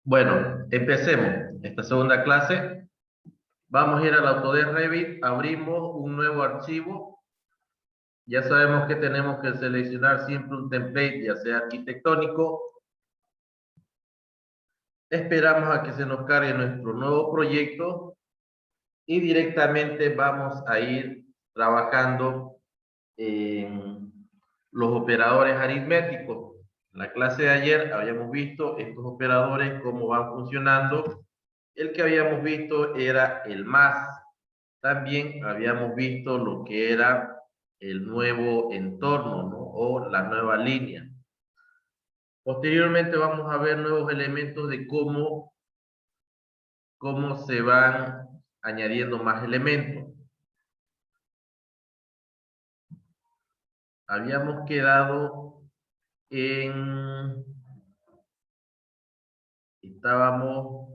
Bueno, empecemos esta segunda clase. Vamos a ir al Autodesk Revit, abrimos un nuevo archivo. Ya sabemos que tenemos que seleccionar siempre un template, ya sea arquitectónico. Esperamos a que se nos cargue nuestro nuevo proyecto y directamente vamos a ir trabajando en los operadores aritméticos. En la clase de ayer habíamos visto estos operadores, cómo van funcionando. El que habíamos visto era el más. También habíamos visto lo que era el nuevo entorno, ¿no? O la nueva línea. Posteriormente vamos a ver nuevos elementos de cómo se van añadiendo más elementos. Habíamos quedado en... Estábamos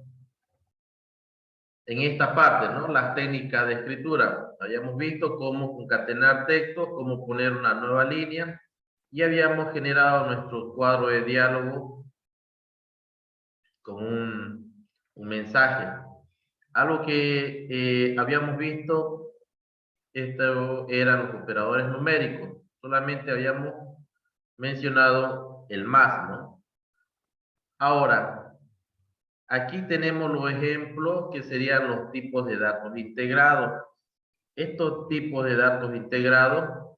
en esta parte, ¿no? Las técnicas de escritura. Habíamos visto cómo concatenar textos, cómo poner una nueva línea y habíamos generado nuestro cuadro de diálogo con un mensaje. Algo que habíamos visto, esto eran los operadores numéricos. Solamente habíamos mencionado el más, ¿no? Ahora, aquí tenemos los ejemplos que serían los tipos de datos integrados. Estos tipos de datos integrados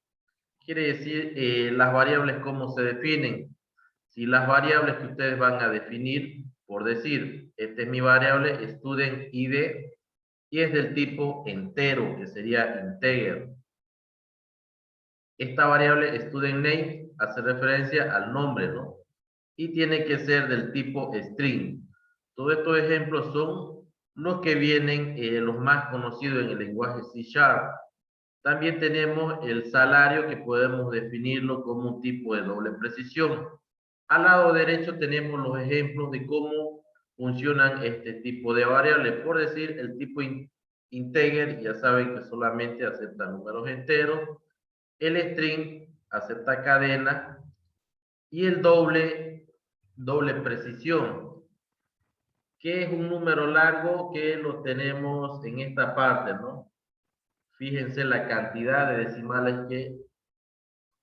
quiere decir las variables cómo se definen. Si las variables que ustedes van a definir, por decir, esta es mi variable student id y es del tipo entero, que sería integer. Esta variable student name hace referencia al nombre, ¿no? Y tiene que ser del tipo string. Todos estos ejemplos son los que vienen, los más conocidos en el lenguaje C#. También tenemos el salario que podemos definirlo como un tipo de doble precisión. Al lado derecho tenemos los ejemplos de cómo funcionan este tipo de variables. Por decir, el tipo integer, ya saben que solamente acepta números enteros. El string acepta cadena. Y el doble precisión, que es un número largo que lo tenemos en esta parte, ¿no? Fíjense la cantidad de decimales que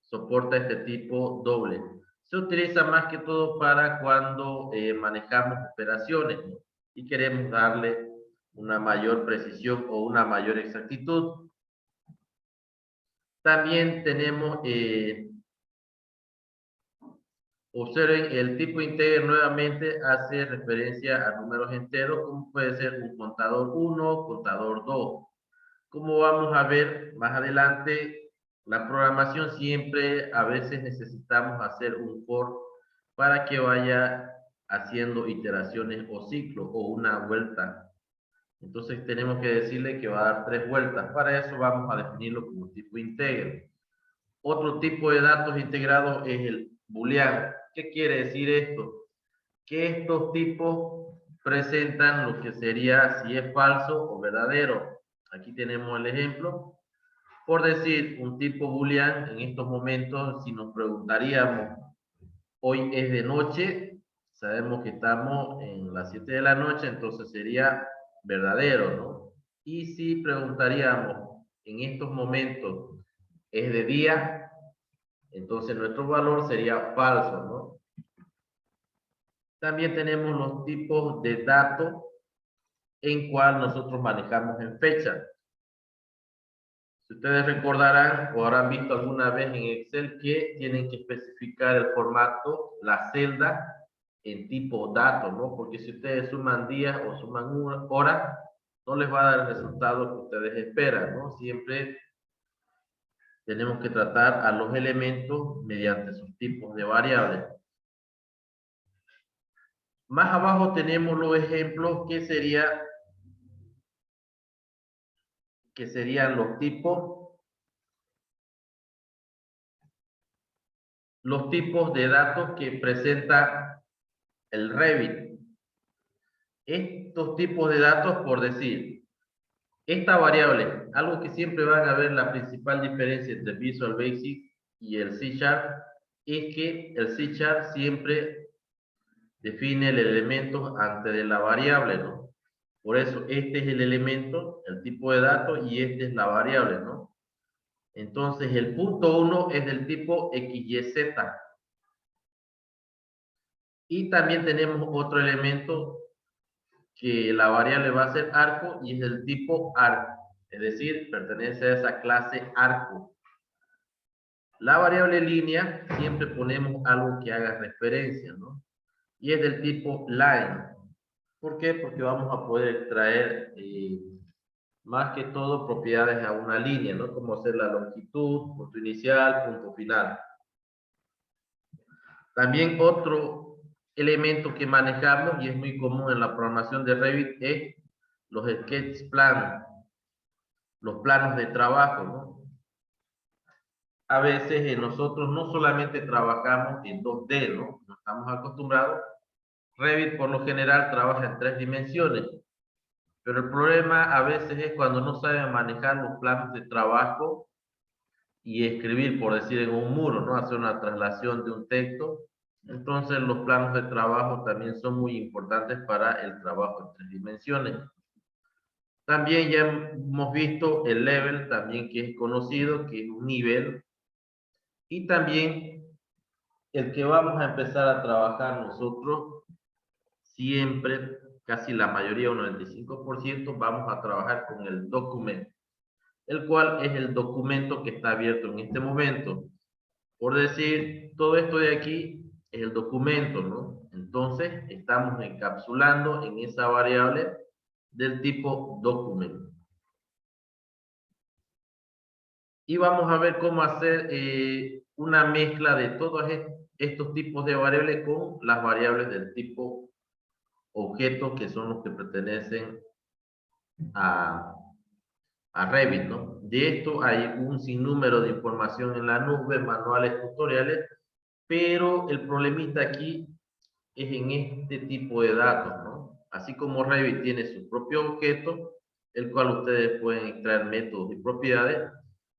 soporta este tipo doble. Se utiliza más que todo para cuando manejamos operaciones, ¿no? Y queremos darle una mayor precisión o una mayor exactitud. También tenemos, observen, el tipo integer nuevamente hace referencia a números enteros, como puede ser un contador 1, contador 2. Como vamos a ver más adelante, la programación siempre a veces necesitamos hacer un for para que vaya haciendo iteraciones o ciclos o una vuelta. Entonces tenemos que decirle que va a dar 3 vueltas. Para eso vamos a definirlo como tipo integer. Otro tipo de datos integrados es el booleano. ¿Qué quiere decir esto? Que estos tipos presentan lo que sería si es falso o verdadero. Aquí tenemos el ejemplo. Por decir, un tipo boolean, en estos momentos, si nos preguntaríamos, hoy es de noche, sabemos que estamos en las 7 de la noche, entonces sería verdadero, ¿no? Y si preguntaríamos, en estos momentos es de día, entonces nuestro valor sería falso, ¿no? También tenemos los tipos de datos en cual nosotros manejamos en fecha. Si ustedes recordarán o habrán visto alguna vez en Excel que tienen que especificar el formato, la celda, en tipo dato, ¿no? Porque si ustedes suman días o suman horas, no les va a dar el resultado que ustedes esperan, ¿no? Siempre tenemos que tratar a los elementos mediante sus tipos de variables. Más abajo tenemos los ejemplos que serían los tipos de datos que presenta el Revit. Estos tipos de datos, por decir, esta variable, algo que siempre van a ver la principal diferencia entre Visual Basic y el C#, es que el C# siempre define el elemento antes de la variable, ¿no? Por eso, este es el elemento, el tipo de dato, y este es la variable, ¿no? Entonces, el punto 1 es del tipo XYZ. Y también tenemos otro elemento que la variable va a ser arco y es del tipo arco. Es decir, pertenece a esa clase arco. La variable línea siempre ponemos algo que haga referencia, ¿no? Y es del tipo line. ¿Por qué? Porque vamos a poder extraer más que todo propiedades a una línea, ¿no? Como ser la longitud, punto inicial, punto final. También otro elemento que manejamos y es muy común en la programación de Revit es los sketch plan, los planos de trabajo, ¿no? A veces nosotros no solamente trabajamos en 2D, ¿no? No estamos acostumbrados. Revit por lo general trabaja en 3 dimensiones, pero el problema a veces es cuando no saben manejar los planos de trabajo y escribir, por decir, en un muro, ¿no? Hacer una traslación de un texto. Entonces los planos de trabajo también son muy importantes para el trabajo en 3 dimensiones. También ya hemos visto el level, también que es conocido, que es un nivel. Y también el que vamos a empezar a trabajar nosotros siempre, casi la mayoría, un 95%, vamos a trabajar con el documento, el cual es el documento que está abierto en este momento. Por decir, todo esto de aquí es el documento, ¿no? Entonces, estamos encapsulando en esa variable del tipo documento. Y vamos a ver cómo hacer una mezcla de todos estos tipos de variables con las variables del tipo objeto, que son los que pertenecen a, a Revit, ¿no? De esto hay un sinnúmero de información en la nube, manuales, tutoriales, pero el problemita aquí es en este tipo de datos, ¿no? Así como Revit tiene su propio objeto, el cual ustedes pueden extraer métodos y propiedades,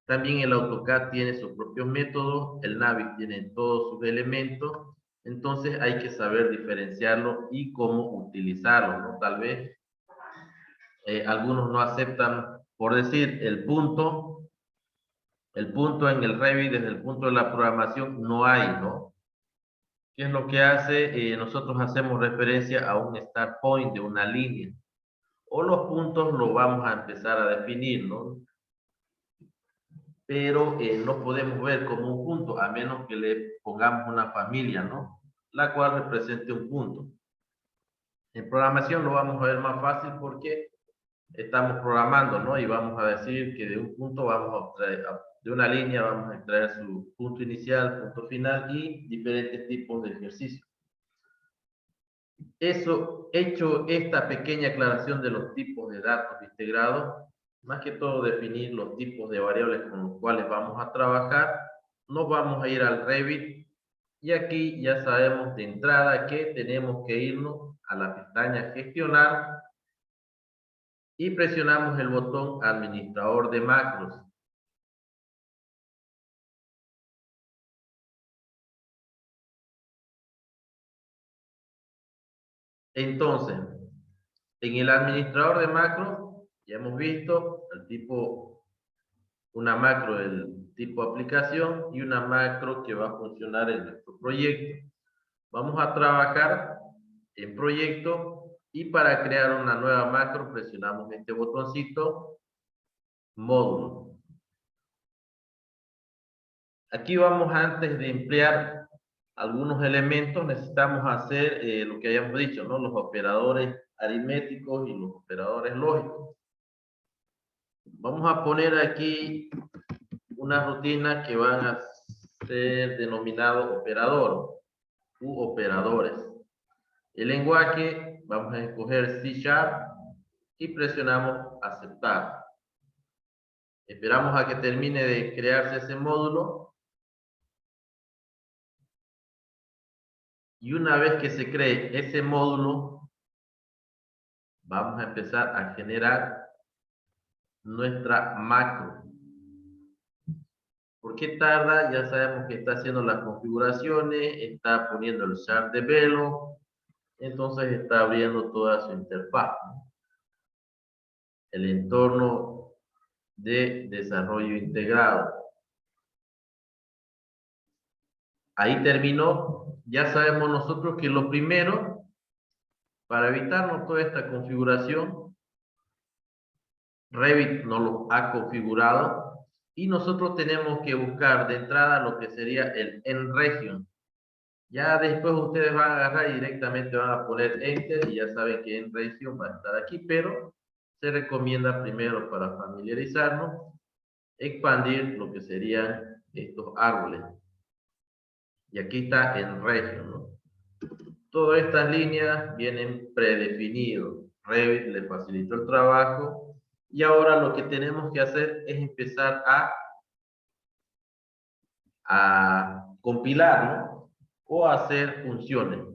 también el AutoCAD tiene sus propios métodos, el Navis tiene todos sus elementos, entonces hay que saber diferenciarlo y cómo utilizarlo, ¿no? Tal vez algunos no aceptan, por decir, el punto en el Revit desde el punto de la programación no hay, ¿no? ¿Qué es lo que hace? Nosotros hacemos referencia a un start point de una línea. O los puntos lo vamos a empezar a definir, ¿no? Pero no podemos ver como un punto, a menos que le pongamos una familia, ¿no? La cual represente un punto. En programación lo vamos a ver más fácil porque estamos programando, ¿no? Y vamos a decir que de un punto vamos a obtraer, de una línea vamos a extraer su punto inicial, punto final y diferentes tipos de ejercicios. Eso, hecho esta pequeña aclaración de los tipos de datos integrados, más que todo definir los tipos de variables con los cuales vamos a trabajar, nos vamos a ir al Revit y aquí ya sabemos de entrada que tenemos que irnos a la pestaña gestionar y presionamos el botón administrador de macros. Entonces, en el administrador de macros ya hemos visto el tipo, una macro del tipo aplicación y una macro que va a funcionar en nuestro proyecto. Vamos a trabajar en proyecto y para crear una nueva macro presionamos este botoncito módulo. Aquí vamos, antes de emplear algunos elementos, necesitamos hacer lo que hayamos dicho, ¿no? Los operadores aritméticos y los operadores lógicos. Vamos a poner aquí una rutina que van a ser denominado operador u operadores. El lenguaje, vamos a escoger C# y presionamos aceptar. Esperamos a que termine de crearse ese módulo. Y una vez que se cree ese módulo, vamos a empezar a generar nuestra macro. ¿Por qué tarda? Ya sabemos que está haciendo las configuraciones, está poniendo el chart de velo, entonces está abriendo toda su interfaz, ¿no? El entorno de desarrollo integrado. Ahí terminó. Ya sabemos nosotros que lo primero, para evitarnos toda esta configuración, Revit nos lo ha configurado y nosotros tenemos que buscar de entrada lo que sería el End Region. Ya después ustedes van a agarrar y directamente van a poner Enter y ya saben que End Region va a estar aquí, pero se recomienda primero para familiarizarnos, expandir lo que serían estos árboles. Y aquí está End Region, ¿no? Todas estas líneas vienen predefinidos. Revit le facilitó el trabajo y ahora lo que tenemos que hacer es empezar a compilar, ¿no? O hacer funciones.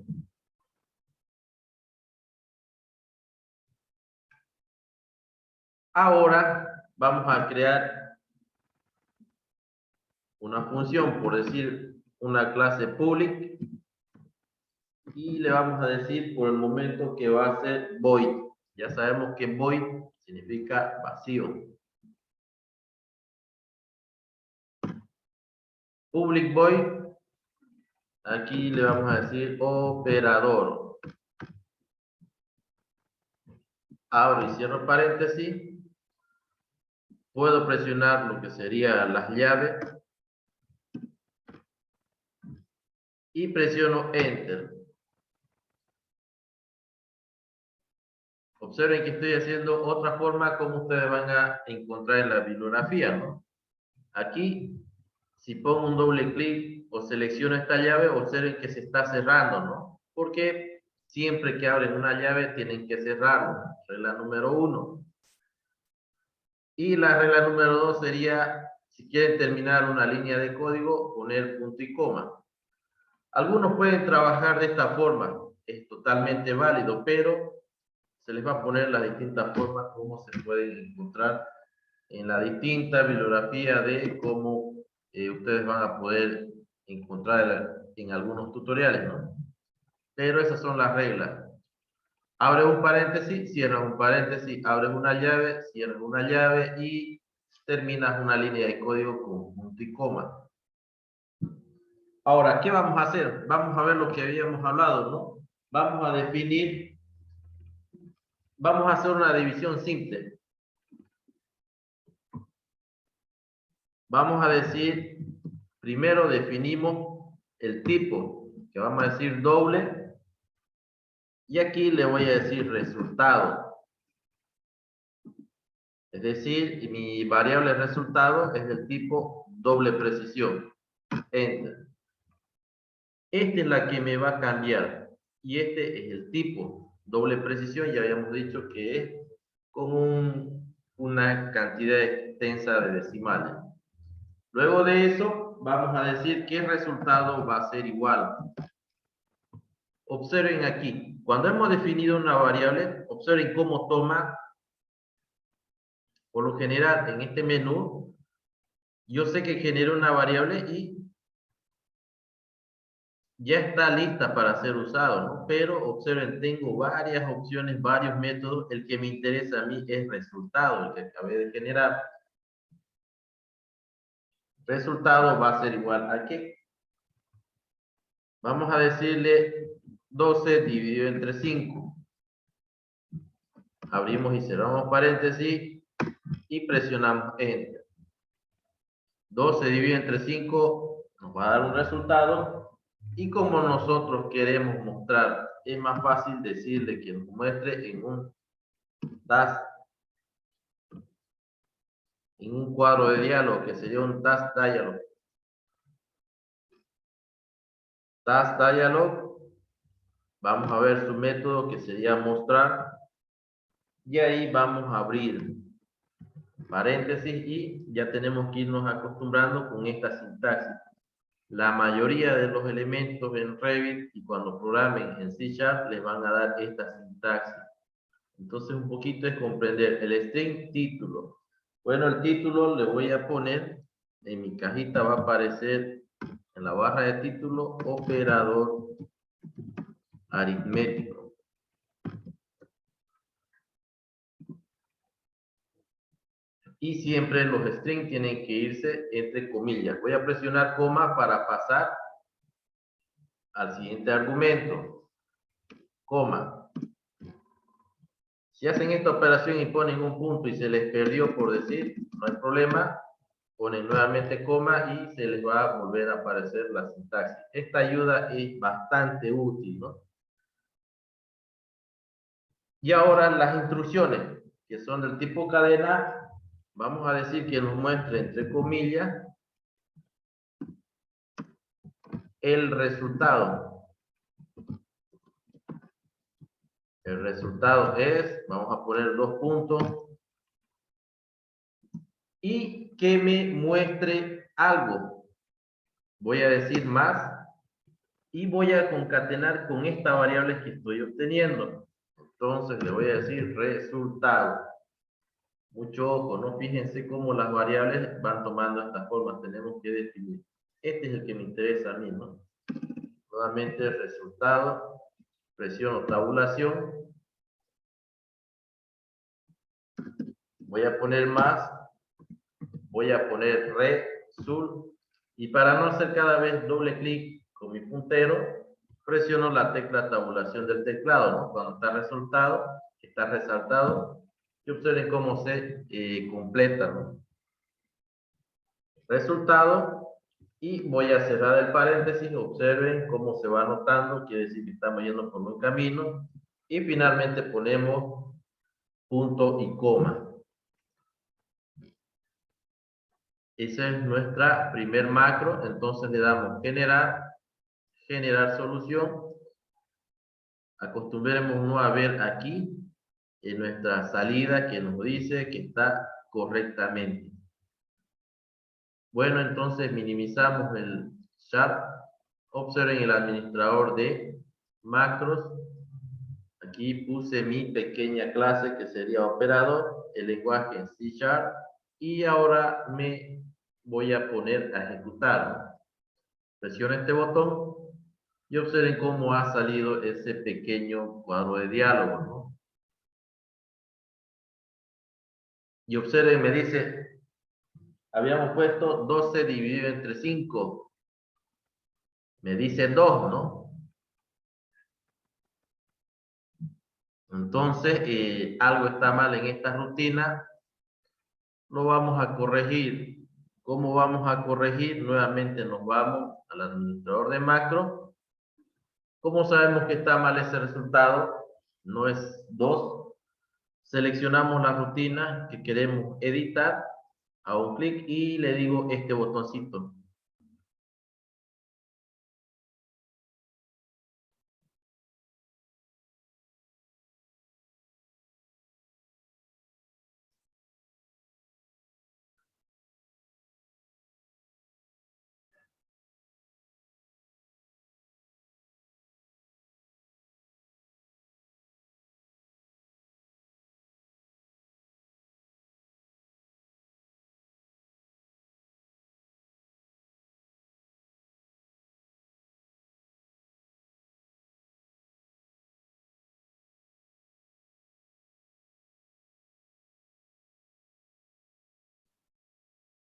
Ahora vamos a crear una función, por decir una clase public, y le vamos a decir por el momento que va a ser void. Ya sabemos que void significa vacío. Public void, aquí le vamos a decir operador. Abro y cierro paréntesis. Puedo presionar lo que serían las llaves y presiono Enter. Observen que estoy haciendo otra forma como ustedes van a encontrar en la bibliografía, ¿no? Aquí, si pongo un doble clic o selecciono esta llave, observen que se está cerrando, ¿no? Porque siempre que abren una llave tienen que cerrarlo. Regla número 1. Y la regla número 2 sería, si quieren terminar una línea de código, poner punto y coma. Algunos pueden trabajar de esta forma, es totalmente válido, pero se les va a poner las distintas formas como se pueden encontrar en la distinta bibliografía de cómo ustedes van a poder encontrar en algunos tutoriales, ¿no? Pero esas son las reglas. Abres un paréntesis, cierras un paréntesis, abres una llave, cierras una llave y terminas una línea de código con punto y coma. Ahora, ¿qué vamos a hacer? Vamos a ver lo que habíamos hablado, ¿no? Vamos a definir, vamos a hacer una división simple. Vamos a decir, primero definimos el tipo, que vamos a decir doble, y aquí le voy a decir resultado. Es decir, mi variable resultado es del tipo doble precisión. Enter. Esta es la que me va a cambiar. Y este es el tipo. Doble precisión, ya habíamos dicho que es con una cantidad extensa de decimales. Luego de eso, vamos a decir que el resultado va a ser igual. Observen aquí, cuando hemos definido una variable, observen cómo toma, por lo general, en este menú, yo sé que genero una variable y ya está lista para ser usado, ¿no? Pero observen, tengo varias opciones, varios métodos. El que me interesa a mí es resultado, el que acabé de generar. Resultado va a ser igual a ¿qué? Vamos a decirle 12 dividido entre 5. Abrimos y cerramos paréntesis y presionamos Enter. 12 dividido entre 5 nos va a dar un resultado. Y como nosotros queremos mostrar, es más fácil decirle que nos muestre en un task, en un cuadro de diálogo, que sería un task dialog. Task dialog, vamos a ver su método que sería mostrar, y ahí vamos a abrir paréntesis y ya tenemos que irnos acostumbrando con esta sintaxis. La mayoría de los elementos en Revit y cuando programen en C# les van a dar esta sintaxis. Entonces un poquito es comprender el string título. Bueno, el título le voy a poner, en mi cajita va a aparecer en la barra de título, operador aritmético. Y siempre los strings tienen que irse entre comillas. Voy a presionar coma para pasar al siguiente argumento. Coma. Si hacen esta operación y ponen un punto y se les perdió por decir, no hay problema. Ponen nuevamente coma y se les va a volver a aparecer la sintaxis. Esta ayuda es bastante útil, ¿no? Y ahora las instrucciones, que son del tipo cadena, vamos a decir que nos muestre entre comillas el resultado. El resultado es, vamos a poner 2 puntos, y que me muestre algo. Voy a decir más y voy a concatenar con esta variable que estoy obteniendo. Entonces le voy a decir resultado. Mucho ojo, ¿no? Fíjense cómo las variables van tomando esta forma. Tenemos que definir. Este es el que me interesa a mí, ¿no? Nuevamente el resultado. Presiono tabulación. Voy a poner más. Voy a poner result. Y para no hacer cada vez doble clic con mi puntero, presiono la tecla tabulación del teclado, ¿no? Cuando está resultado, está resaltado. Y observen cómo se completa, ¿no? Resultado. Y voy a cerrar el paréntesis. Observen cómo se va anotando. Quiere decir que estamos yendo por un camino. Y finalmente ponemos punto y coma. Esa es nuestra primer macro. Entonces le damos generar solución. Acostumbremos a ver aquí en nuestra salida que nos dice que está correctamente. Bueno, entonces minimizamos el chat. Observen el administrador de macros. Aquí puse mi pequeña clase que sería operador, el lenguaje en C#, y ahora me voy a poner a ejecutar. Presiono este botón y observen cómo ha salido ese pequeño cuadro de diálogo, ¿no? Y observen, me dice, habíamos puesto 12 dividido entre 5. Me dice 2, ¿no? Entonces, algo está mal en esta rutina. Lo vamos a corregir. ¿Cómo vamos a corregir? Nuevamente nos vamos al administrador de macro. ¿Cómo sabemos que está mal ese resultado? No es 2. Seleccionamos la rutina que queremos editar. Hago un clic y le digo este botoncito.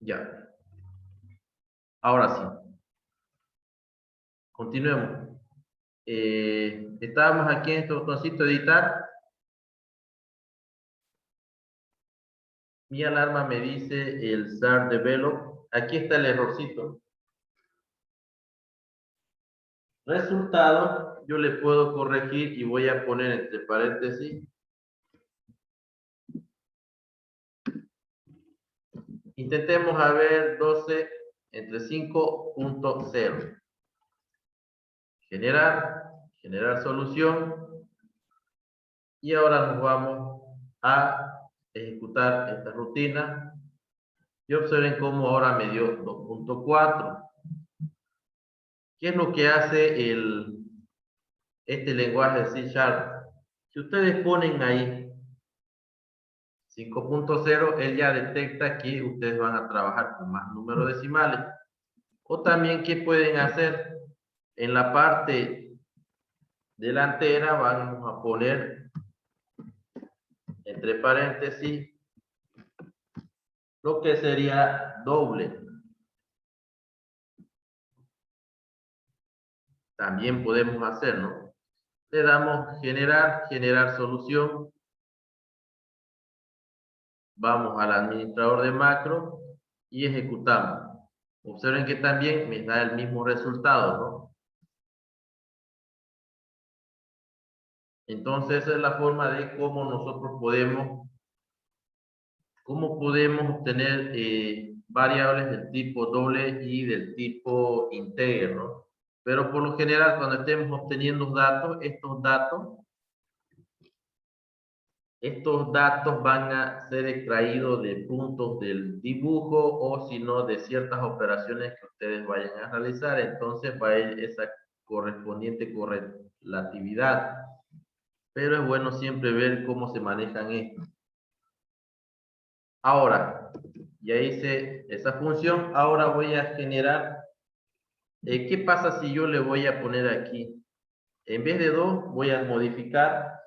Ya. Ahora sí. Continuemos. Estábamos aquí en este botoncito editar. Mi alarma me dice el start develop. Aquí está el errorcito. Resultado, yo le puedo corregir y voy a poner entre paréntesis. Intentemos a ver 12 entre 5.0. Generar solución. Y ahora nos vamos a ejecutar esta rutina. Y observen cómo ahora me dio 2.4. ¿Qué es lo que hace este lenguaje C#? Si ustedes ponen ahí 5.0, él ya detecta que ustedes van a trabajar con más números decimales. O también, ¿qué pueden hacer? En la parte delantera vamos a poner entre paréntesis lo que sería doble. También podemos hacer, ¿no? Le damos generar solución. Vamos al administrador de macro y ejecutamos. Observen que también me da el mismo resultado, ¿no? Entonces, esa es la forma de cómo nosotros podemos obtener variables del tipo doble y del tipo integer, ¿no? Pero por lo general, cuando estemos obteniendo datos, estos datos van a ser extraídos de puntos del dibujo o si no de ciertas operaciones que ustedes vayan a realizar. Entonces va a ir esa correspondiente correlatividad. Pero es bueno siempre ver cómo se manejan estos. Ahora, ya hice esa función. Ahora voy a generar. ¿Qué pasa si yo le voy a poner aquí? En vez de 2, voy a modificar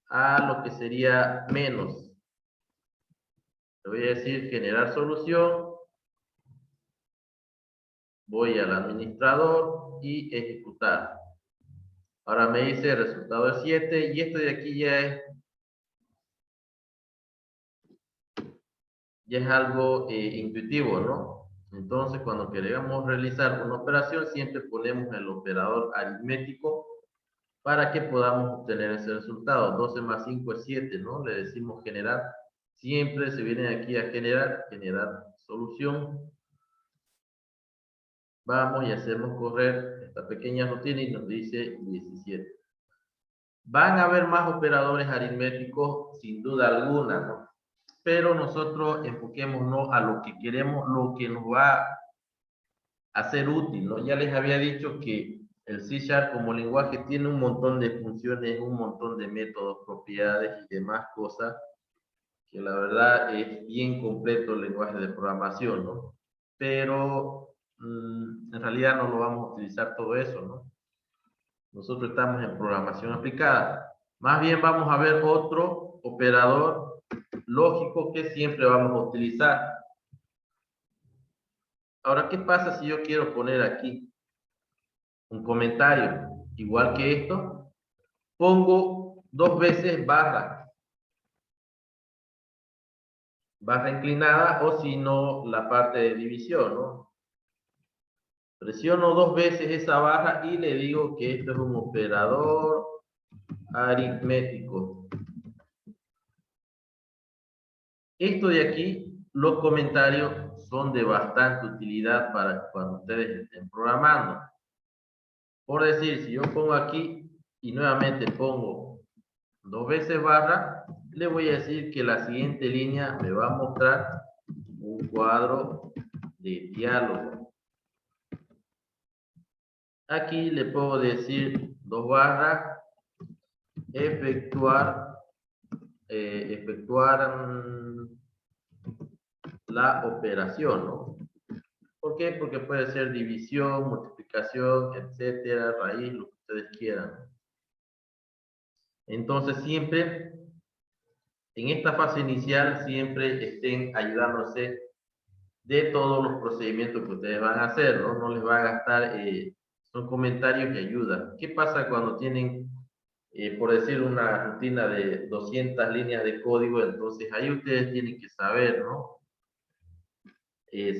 a lo que sería menos. Le voy a decir generar solución. Voy al administrador y ejecutar. Ahora me dice el resultado es 7 y esto de aquí ya es algo intuitivo, ¿no? Entonces, cuando queremos realizar una operación, siempre ponemos el operador aritmético para que podamos obtener ese resultado. 12 más 5 es 7, ¿no? Le decimos generar. Siempre se viene aquí a generar solución. Vamos y hacemos correr esta pequeña rutina y nos dice 17. Van a haber más operadores aritméticos, sin duda alguna, ¿no? Pero nosotros enfoquémonos a lo que queremos, lo que nos va a ser útil, ¿no? Ya les había dicho que el C# como lenguaje tiene un montón de funciones, un montón de métodos, propiedades y demás cosas, que la verdad es bien completo el lenguaje de programación, ¿no? Pero en realidad no lo vamos a utilizar todo eso, ¿no? Nosotros estamos en programación aplicada. Más bien vamos a ver otro operador lógico que siempre vamos a utilizar. Ahora, ¿qué pasa si yo quiero poner aquí un comentario? Igual que esto, pongo 2 veces barra inclinada o si no la parte de división, ¿no? Presiono 2 veces esa barra y le digo que esto es un operador aritmético. Esto de aquí, los comentarios son de bastante utilidad para cuando ustedes estén programando. Por decir, si yo pongo aquí y nuevamente pongo 2 veces barra, le voy a decir que la siguiente línea me va a mostrar un cuadro de diálogo. Aquí le puedo decir 2 barras, efectuar la operación, ¿no? ¿Por qué? Porque puede ser división, multiplicación, etcétera, raíz, lo que ustedes quieran. Entonces, siempre, en esta fase inicial, siempre estén ayudándose de todos los procedimientos que ustedes van a hacer, ¿no? No les va a gastar, son comentarios que ayudan. ¿Qué pasa cuando tienen, por decir, una rutina de 200 líneas de código? Entonces, ahí ustedes tienen que saber, ¿no?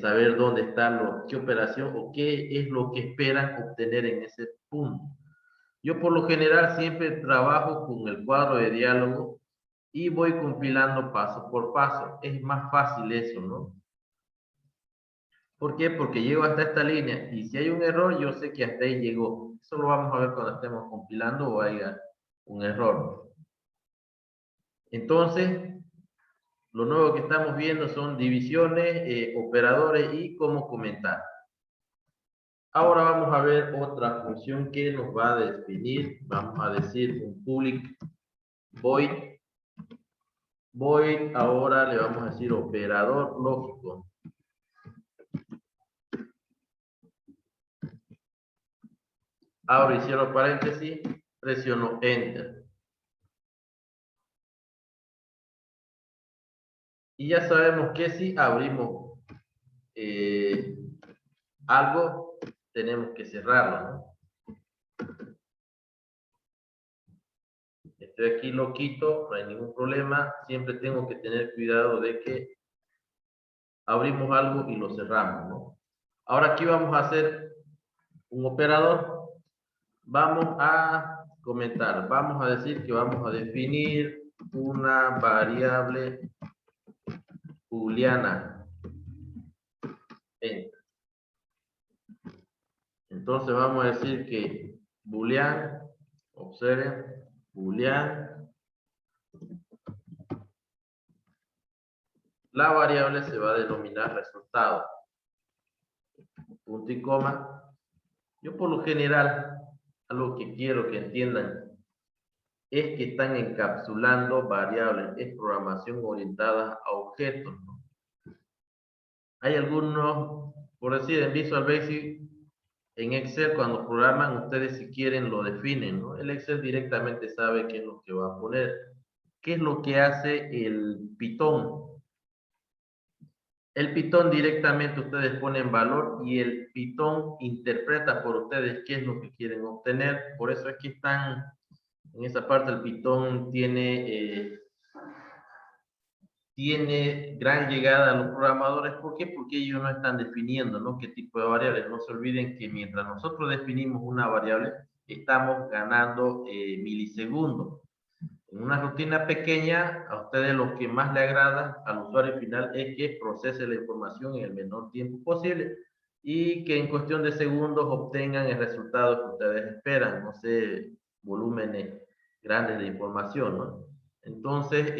Saber dónde está qué operación o qué es lo que esperan obtener en ese punto. Yo por lo general siempre trabajo con el cuadro de diálogo y voy compilando paso por paso. Es más fácil eso, ¿no? ¿Por qué? Porque llego hasta esta línea y si hay un error, yo sé que hasta ahí llegó. Eso lo vamos a ver cuando estemos compilando o haya un error. Entonces, lo nuevo que estamos viendo son divisiones, operadores y cómo comentar. Ahora vamos a ver otra función que nos va a definir. Vamos a decir un public void. Void, ahora le vamos a decir operador lógico. Abro y cierro paréntesis. presiono Enter. Y ya sabemos que si abrimos algo, tenemos que cerrarlo, ¿no? Estoy aquí, lo quito, no hay ningún problema. Siempre tengo que tener cuidado de que abrimos algo y lo cerramos, ¿no? Ahora aquí vamos a hacer un operador. Vamos a comentar, vamos a decir que vamos a definir una variable booleana. Entonces vamos a decir que boolean, observen, boolean, la variable se va a denominar resultado. Punto y coma. Yo por lo general, algo que quiero que entiendan es que están encapsulando variables, es programación orientada a objetos, ¿no? Hay algunos, por decir, en Visual Basic, en Excel, cuando programan, ustedes si quieren lo definen, ¿no? El Excel directamente sabe qué es lo que va a poner. ¿Qué es lo que hace el Python? El Python directamente ustedes ponen valor y el Python interpreta por ustedes qué es lo que quieren obtener. Por eso es que están en esa parte. El Python tiene gran llegada a los programadores. ¿Por qué? Porque ellos no están definiendo, ¿no?, qué tipo de variables. No se olviden que mientras nosotros definimos una variable, estamos ganando milisegundos. En una rutina pequeña, a ustedes lo que más le agrada al usuario final es que procese la información en el menor tiempo posible y que en cuestión de segundos obtengan el resultado que ustedes esperan, no sé, volúmenes grandes de información, ¿no? Entonces,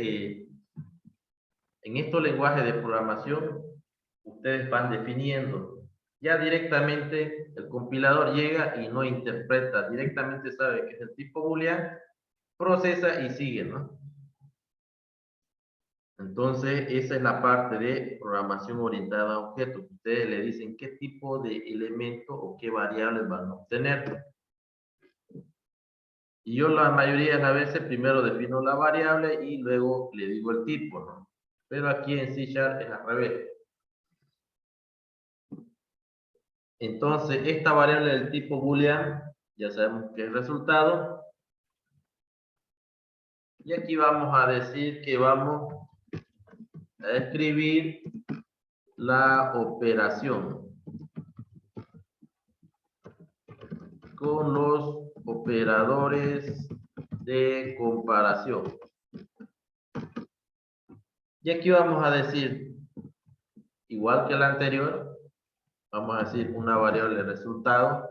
en estos lenguajes de programación, ustedes van definiendo. Ya directamente el compilador llega y no interpreta, directamente sabe que es el tipo boolean, procesa y sigue, ¿no? Entonces, esa es la parte de programación orientada a objetos. Ustedes le dicen qué tipo de elemento o qué variables van a obtener. Y yo la mayoría de las veces primero defino la variable y luego le digo el tipo, ¿no? Pero aquí en C# es al revés. Entonces, esta variable del tipo boolean, ya sabemos que es resultado. Y aquí vamos a decir que vamos a escribir la operación con los operadores de comparación. Y aquí vamos a decir, igual que la anterior, vamos a decir una variable resultado.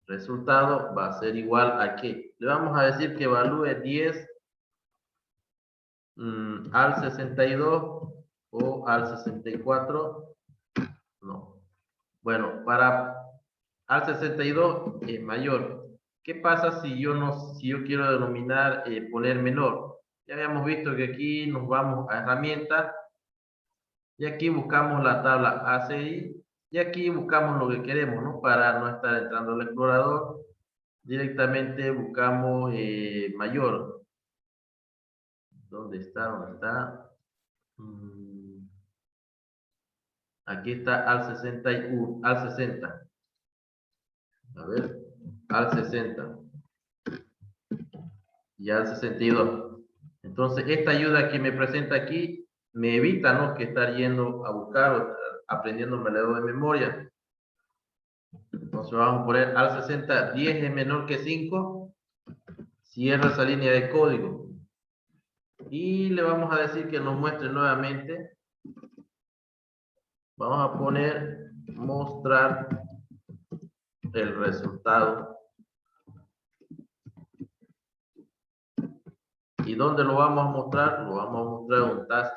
Resultado va a ser igual a ¿qué? Le vamos a decir que evalúe 10 al 62 o al 64. No. Bueno, para al 62 es mayor. ¿Qué pasa si yo quiero denominar poner menor? Ya habíamos visto que aquí nos vamos a herramientas y aquí buscamos la tabla ACI y aquí buscamos lo que queremos, ¿no? Para no estar entrando al explorador, directamente buscamos mayor. ¿Dónde está? ¿Dónde está? Aquí está al 61, al 60. A ver, al 60 y al 62. Entonces, esta ayuda que me presenta aquí me evita, ¿no?, que estar yendo a buscar o aprendiéndome la de memoria. Entonces vamos a poner al 60, 10 es menor que 5, cierra esa línea de código. Y le vamos a decir que nos muestre nuevamente. Vamos a poner mostrar el resultado. ¿Y dónde lo vamos a mostrar? Lo vamos a mostrar en un task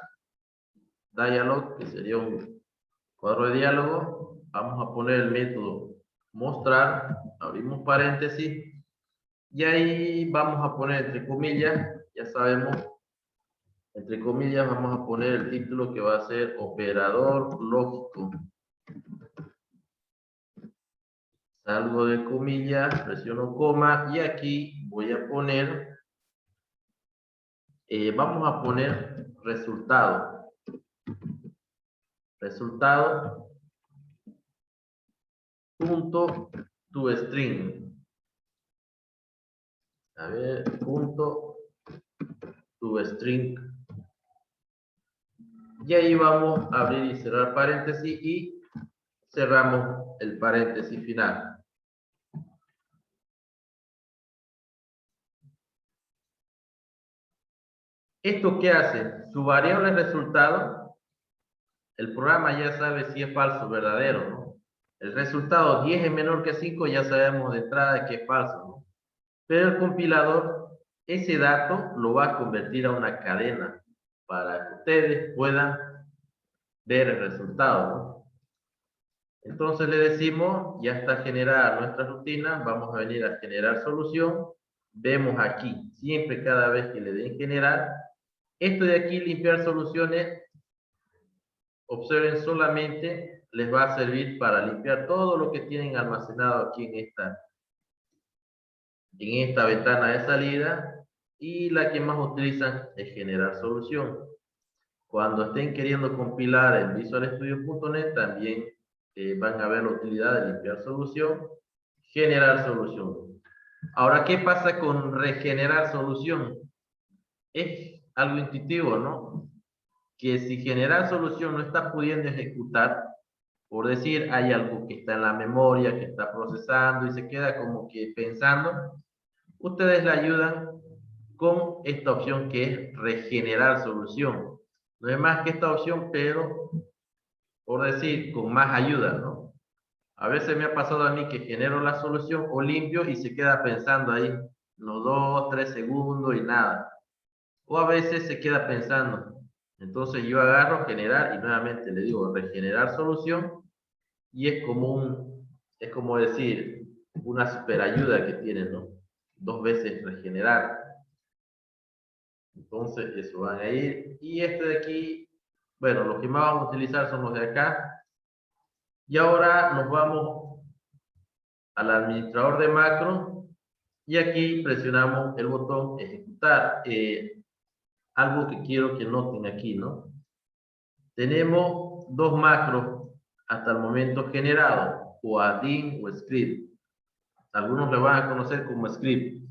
dialog, que sería un cuadro de diálogo. Vamos a poner el método mostrar, abrimos paréntesis, y ahí vamos a poner entre comillas, ya sabemos, entre comillas vamos a poner el título que va a ser operador lógico. salgo de comillas, presiono coma y aquí voy a poner, vamos a poner resultado. Resultado punto toString. A ver, punto toString. Y ahí vamos a abrir y cerrar paréntesis y cerramos el paréntesis final. ¿Esto qué hace? Su variable resultado, el programa ya sabe si es falso o verdadero, ¿no? El resultado 10 es menor que 5, ya sabemos de entrada que es falso, ¿no? Pero el compilador, ese dato lo va a convertir a una cadena para que ustedes puedan ver el resultado, ¿no? Entonces le decimos, ya está generada nuestra rutina, vamos a venir a generar solución. Vemos aquí, siempre cada vez que le den generar, esto de aquí, limpiar soluciones, observen solamente, les va a servir para limpiar todo lo que tienen almacenado aquí en esta ventana de salida, y la que más utilizan es generar solución. Cuando estén queriendo compilar en visualstudio.net también van a ver la utilidad de limpiar solución, generar solución. Ahora, ¿qué pasa con regenerar solución? Es algo intuitivo, ¿no? Que si generar solución no está pudiendo ejecutar, por decir, hay algo que está en la memoria, que está procesando y se queda como que pensando, ustedes le ayudan con esta opción que es regenerar solución. No es más que esta opción, pero por decir, con más ayuda, ¿no? A veces me ha pasado a mí que genero la solución o limpio y se queda pensando ahí unos 2, 3 segundos y nada. O a veces se queda pensando. Entonces yo agarro generar y nuevamente le digo regenerar solución y es como decir, una super ayuda que tiene, ¿no? 2 veces regenerar. Entonces eso van a ir. Y este de aquí, bueno, los que más vamos a utilizar son los de acá. Y ahora nos vamos al administrador de macro y aquí presionamos el botón ejecutar. Algo que quiero que noten aquí, ¿no? Tenemos dos macros hasta el momento generados, o addin o script. Algunos le van a conocer como script.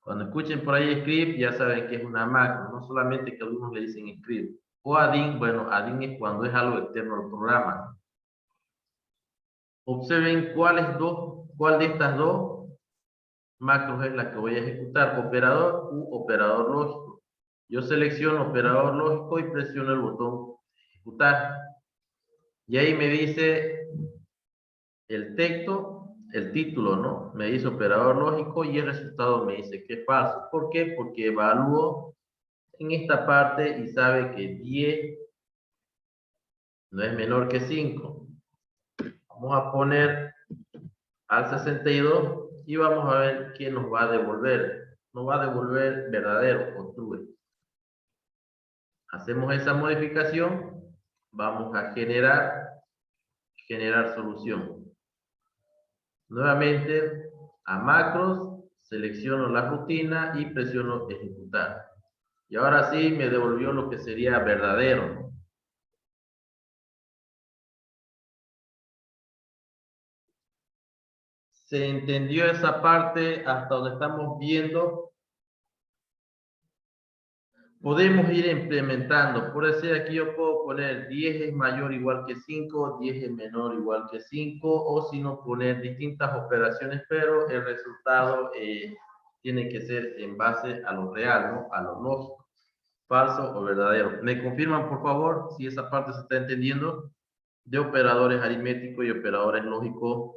Cuando escuchen por ahí script, ya saben que es una macro, no solamente que algunos le dicen script. O addin, bueno, addin es cuando es algo externo al programa. Observen cuál de estas dos macros es la que voy a ejecutar, operador u operador lógico. Yo selecciono operador lógico y presiono el botón ejecutar. Y ahí me dice el texto, el título, ¿no? Me dice operador lógico y el resultado me dice que es falso. ¿Por qué? Porque evalúo en esta parte y sabe que 10 no es menor que 5. Vamos a poner al 62 y vamos a ver qué nos va a devolver. Nos va a devolver verdadero o true. Hacemos esa modificación, vamos a generar solución. Nuevamente a macros, selecciono la rutina y presiono ejecutar. Y ahora sí me devolvió lo que sería verdadero. ¿Se entendió esa parte hasta donde estamos viendo? Podemos ir implementando. Por decir aquí yo puedo poner 10 es mayor o igual que 5, 10 es menor o igual que 5, o si no poner distintas operaciones, pero el resultado tiene que ser en base a lo real, ¿no? A lo lógico, falso o verdadero. ¿Me confirman, por favor, si esa parte se está entendiendo? De operadores aritméticos y operadores lógicos.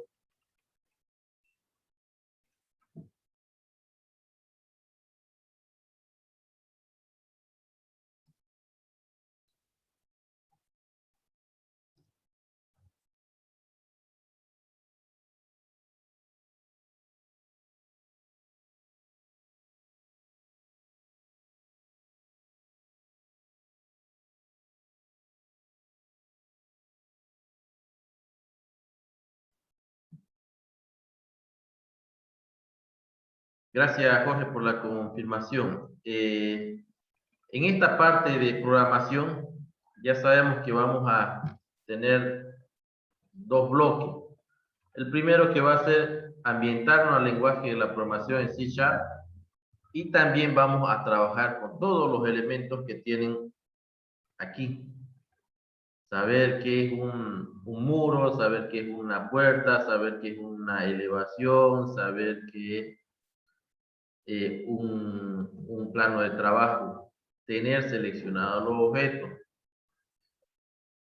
Gracias, Jorge, por la confirmación. En esta parte de programación, ya sabemos que vamos a tener dos bloques. El primero que va a ser ambientarnos al lenguaje de la programación en C# y también vamos a trabajar con todos los elementos que tienen aquí. Saber qué es un muro, saber qué es una puerta, saber qué es una elevación, saber qué es un plano de trabajo, tener seleccionados los objetos.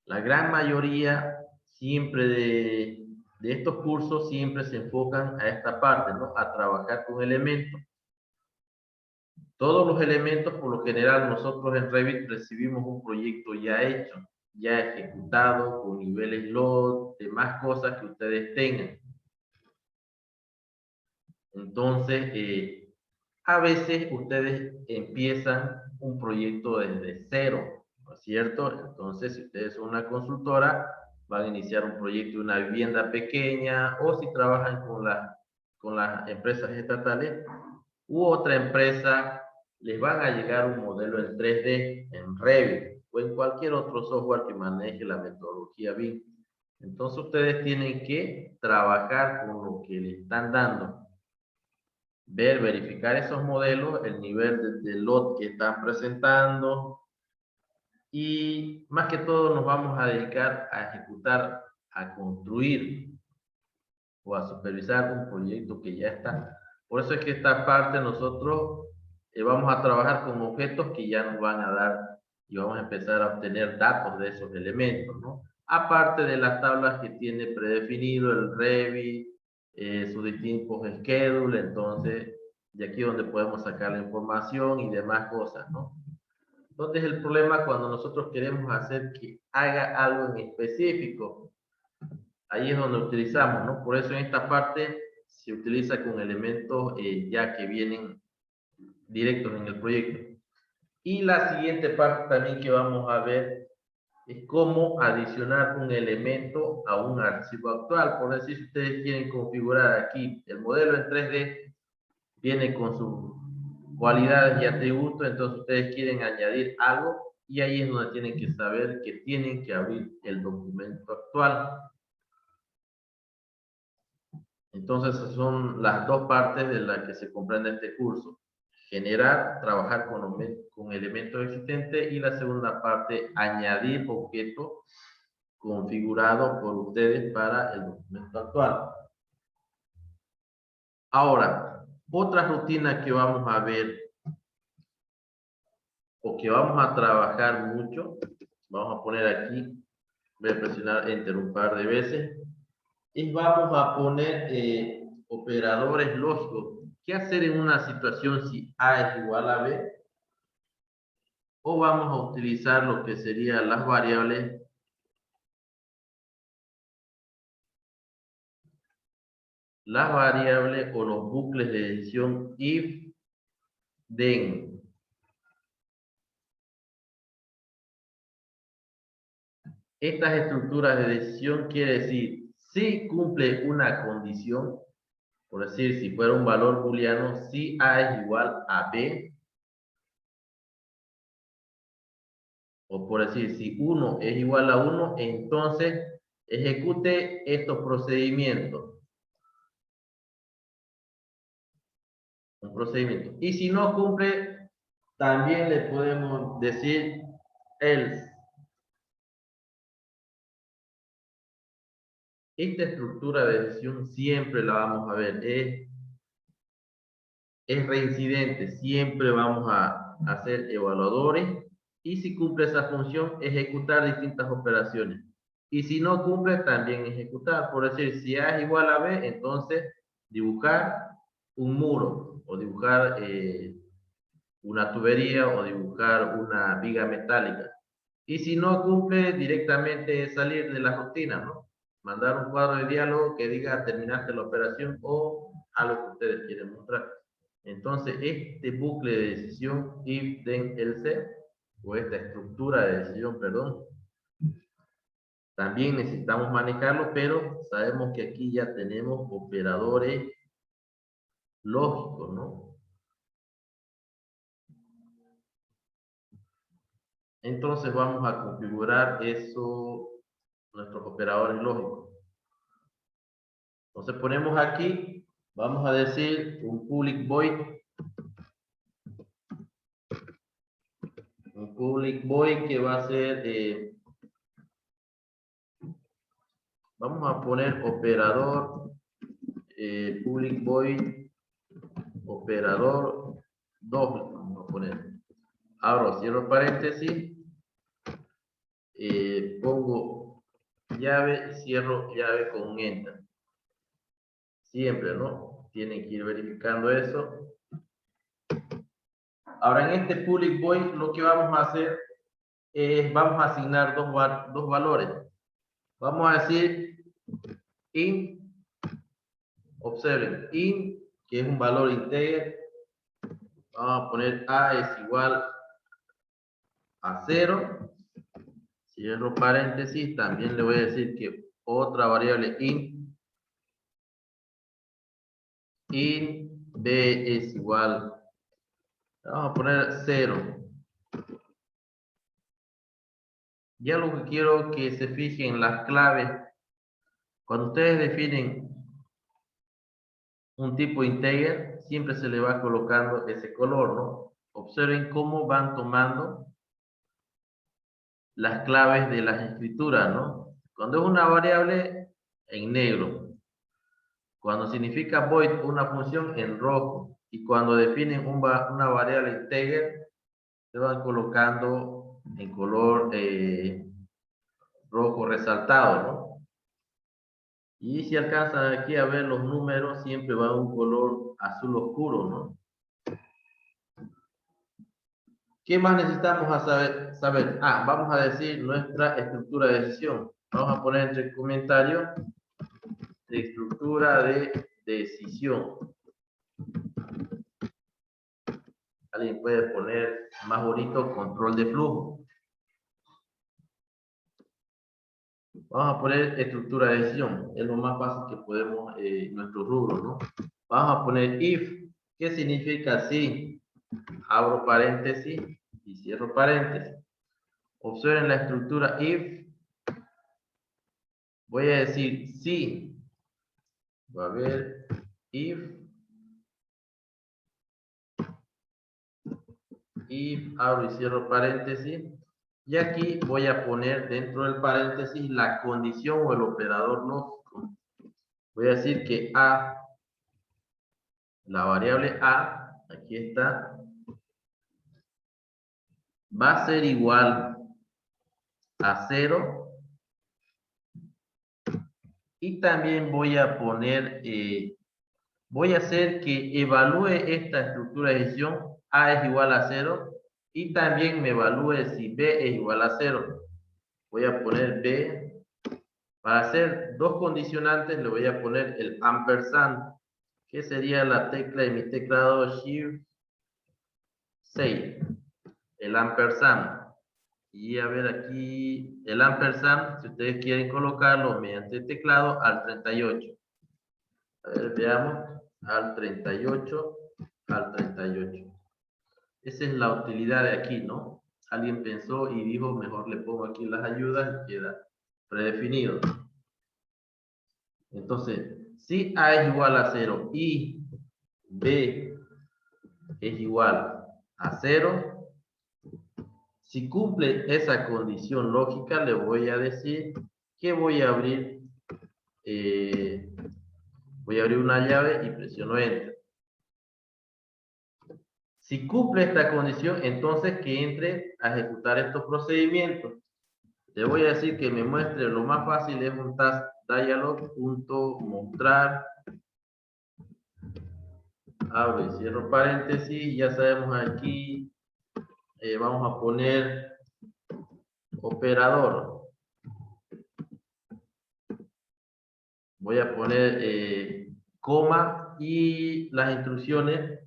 La gran mayoría siempre de estos cursos siempre se enfocan a esta parte, ¿no? A trabajar con elementos. Todos los elementos, por lo general, nosotros en Revit recibimos un proyecto ya hecho, ya ejecutado, con niveles load, demás cosas que ustedes tengan. Entonces, a veces ustedes empiezan un proyecto desde cero, ¿no es cierto? Entonces, si ustedes son una consultora, van a iniciar un proyecto de una vivienda pequeña, o si trabajan con las empresas estatales u otra empresa, les van a llegar un modelo en 3D, en Revit, o en cualquier otro software que maneje la metodología BIM. Entonces, ustedes tienen que trabajar con lo que les están dando. Verificar esos modelos, el nivel de lot que están presentando, y más que todo nos vamos a dedicar a ejecutar, a construir o a supervisar un proyecto que ya está. Por eso es que esta parte nosotros vamos a trabajar con objetos que ya nos van a dar y vamos a empezar a obtener datos de esos elementos, ¿no? Aparte de las tablas que tiene predefinido el Revit, sus distintos schedule, entonces de aquí donde podemos sacar la información y demás cosas, ¿no? Entonces el problema cuando nosotros queremos hacer que haga algo en específico, ahí es donde utilizamos, ¿no? Por eso en esta parte se utiliza con elementos ya que vienen directos en el proyecto. Y la siguiente parte también que vamos a ver es cómo adicionar un elemento a un archivo actual. Por decir, si ustedes quieren configurar aquí el modelo en 3D, viene con sus cualidades y atributos, entonces ustedes quieren añadir algo y ahí es donde tienen que saber que tienen que abrir el documento actual. Entonces, son las dos partes de las que se comprende este curso. Generar, trabajar con elementos existentes, y la segunda parte, añadir objetos configurados por ustedes para el documento actual. Ahora, otra rutina que vamos a ver o que vamos a trabajar mucho, vamos a poner aquí, voy a presionar Enter un par de veces, y vamos a poner operadores lógicos. ¿Qué hacer en una situación si A es igual a B? O vamos a utilizar lo que serían las variables o los bucles de decisión if, then. Estas estructuras de decisión quiere decir si cumple una condición, por decir, si fuera un valor booleano, si A es igual a B, o por decir, si 1 es igual a 1, entonces ejecute estos procedimientos. Un procedimiento. Y si no cumple, también le podemos decir else. Esta estructura de decisión siempre la vamos a ver. Es reincidente. Siempre vamos a hacer evaluadores. Y si cumple esa función, ejecutar distintas operaciones. Y si no cumple, también ejecutar. Por decir, si A es igual a B, entonces dibujar un muro o dibujar una tubería o dibujar una viga metálica. Y si no cumple, directamente salir de la rutina, ¿no? Mandar un cuadro de diálogo que diga terminaste la operación o algo que ustedes quieren mostrar. Entonces, este bucle de decisión if, then, else, o esta estructura de decisión, perdón, también necesitamos manejarlo, pero sabemos que aquí ya tenemos operadores lógico, ¿no? Entonces vamos a configurar eso, nuestros operadores lógicos. Entonces ponemos aquí, vamos a decir un public void que va a ser, vamos a poner operador, public void, operador doble, vamos a poner, abro, cierro paréntesis, pongo llave, cierro llave con un enter. Siempre, ¿no? Tienen que ir verificando eso. Ahora en este public void lo que vamos a hacer es, vamos a asignar dos valores. Vamos a decir int, observen, int, que es un valor integer. Vamos a poner a es igual a 0. Cierro paréntesis, también le voy a decir que otra variable int b es igual, vamos a poner 0. Ya lo que quiero que se fijen las claves. Cuando ustedes definen un tipo integer, siempre se le va colocando ese color, ¿no? Observen cómo van tomando las claves de las escrituras, ¿no? Cuando es una variable, en negro. Cuando significa void, una función, en rojo. Y cuando definen una variable integer, se van colocando en color rojo resaltado, ¿no? Y si alcanzan aquí a ver los números, siempre va un color azul oscuro, ¿no? ¿Qué más necesitamos saber? Ah, vamos a decir nuestra estructura de decisión. Vamos a poner entre comentarios de estructura de decisión. Alguien puede poner más bonito control de flujo. Vamos a poner estructura de decisión. Es lo más fácil que podemos, nuestro rubro, ¿no? Vamos a poner if. ¿Qué significa si? Abro paréntesis y cierro paréntesis. Observen la estructura if. Voy a decir si. Va a haber if abro y cierro paréntesis. Y aquí voy a poner dentro del paréntesis la condición o el operador lógico. Voy a decir que a, la variable a, aquí está, va a ser igual a 0. Y también voy a poner, voy a hacer que evalúe esta estructura de decisión, a es igual a 0. Y también me evalúe si b es igual a 0. Voy a poner b. Para hacer dos condicionantes le voy a poner el ampersand, que sería la tecla de mi teclado Shift 6. El ampersand. Y a ver aquí, el ampersand, si ustedes quieren colocarlo mediante el teclado, al 38. A ver, veamos, al 38, al 38. Esa es la utilidad de aquí, ¿no? Alguien pensó y dijo, mejor le pongo aquí las ayudas y queda predefinido. Entonces, si A es igual a 0 y B es igual a 0, si cumple esa condición lógica, le voy a decir que voy a abrir una llave y presiono Enter. Si cumple esta condición, entonces que entre a ejecutar estos procedimientos. Le voy a decir que me muestre, lo más fácil es un task dialog.mostrar. Abro y cierro paréntesis. Ya sabemos aquí, vamos a poner operador. Voy a poner coma y las instrucciones.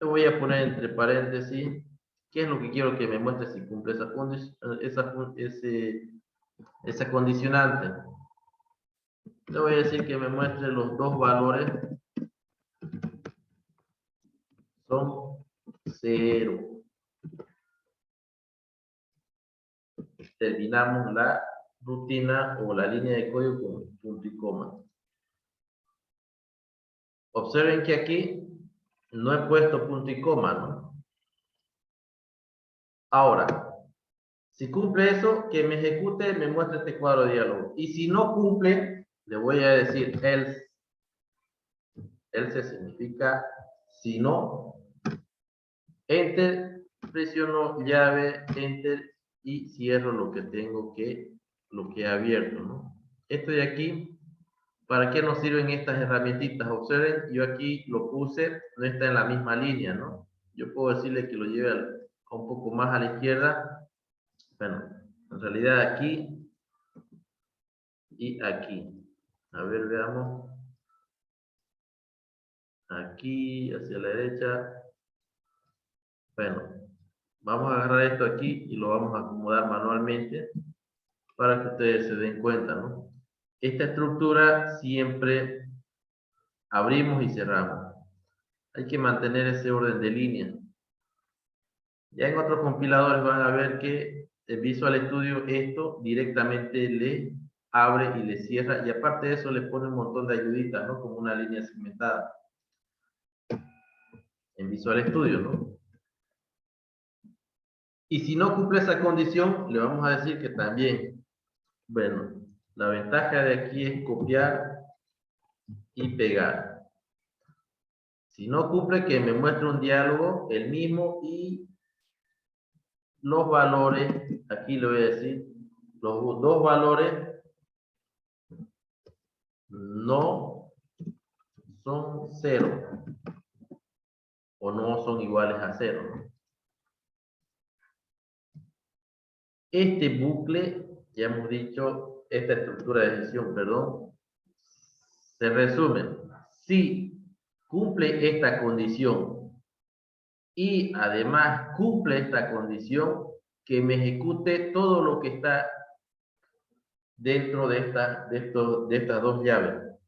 Le voy a poner entre paréntesis. ¿Qué es lo que quiero que me muestre si cumple esa condicionante? Le voy a decir que me muestre los dos valores 0. Terminamos la rutina o la línea de código con punto y coma. Observen que aquí no he puesto punto y coma, ¿no? Ahora, si cumple eso, que me ejecute, me muestre este cuadro de diálogo. Y si no cumple, le voy a decir else. Else significa si no. Enter, presiono llave, enter y cierro lo que lo que he abierto, ¿no? Esto de aquí, ¿para qué nos sirven estas herramientitas? Observen, yo aquí lo puse, no está en la misma línea, ¿no? Yo puedo decirle que lo lleve un poco más a la izquierda. Bueno, en realidad aquí y aquí. A ver, veamos. Aquí, hacia la derecha. Bueno, vamos a agarrar esto aquí y lo vamos a acomodar manualmente para que ustedes se den cuenta, ¿no? Esta estructura siempre abrimos y cerramos. Hay que mantener ese orden de línea. Ya en otros compiladores van a ver que el Visual Studio esto directamente le abre y le cierra, y aparte de eso le pone un montón de ayuditas, ¿no? Como una línea segmentada en Visual Studio, ¿no? Y si no cumple esa condición, le vamos a decir que también, bueno, la ventaja de aquí es copiar y pegar. Si no cumple, que me muestre un diálogo, el mismo, y los valores, aquí le voy a decir, los dos valores no son 0 o no son iguales a 0, ¿no? Este bucle, ya hemos dicho, esta estructura de decisión, perdón, se resume. Si cumple esta condición y además cumple esta condición, que me ejecute todo lo que está dentro de estas dos llaves.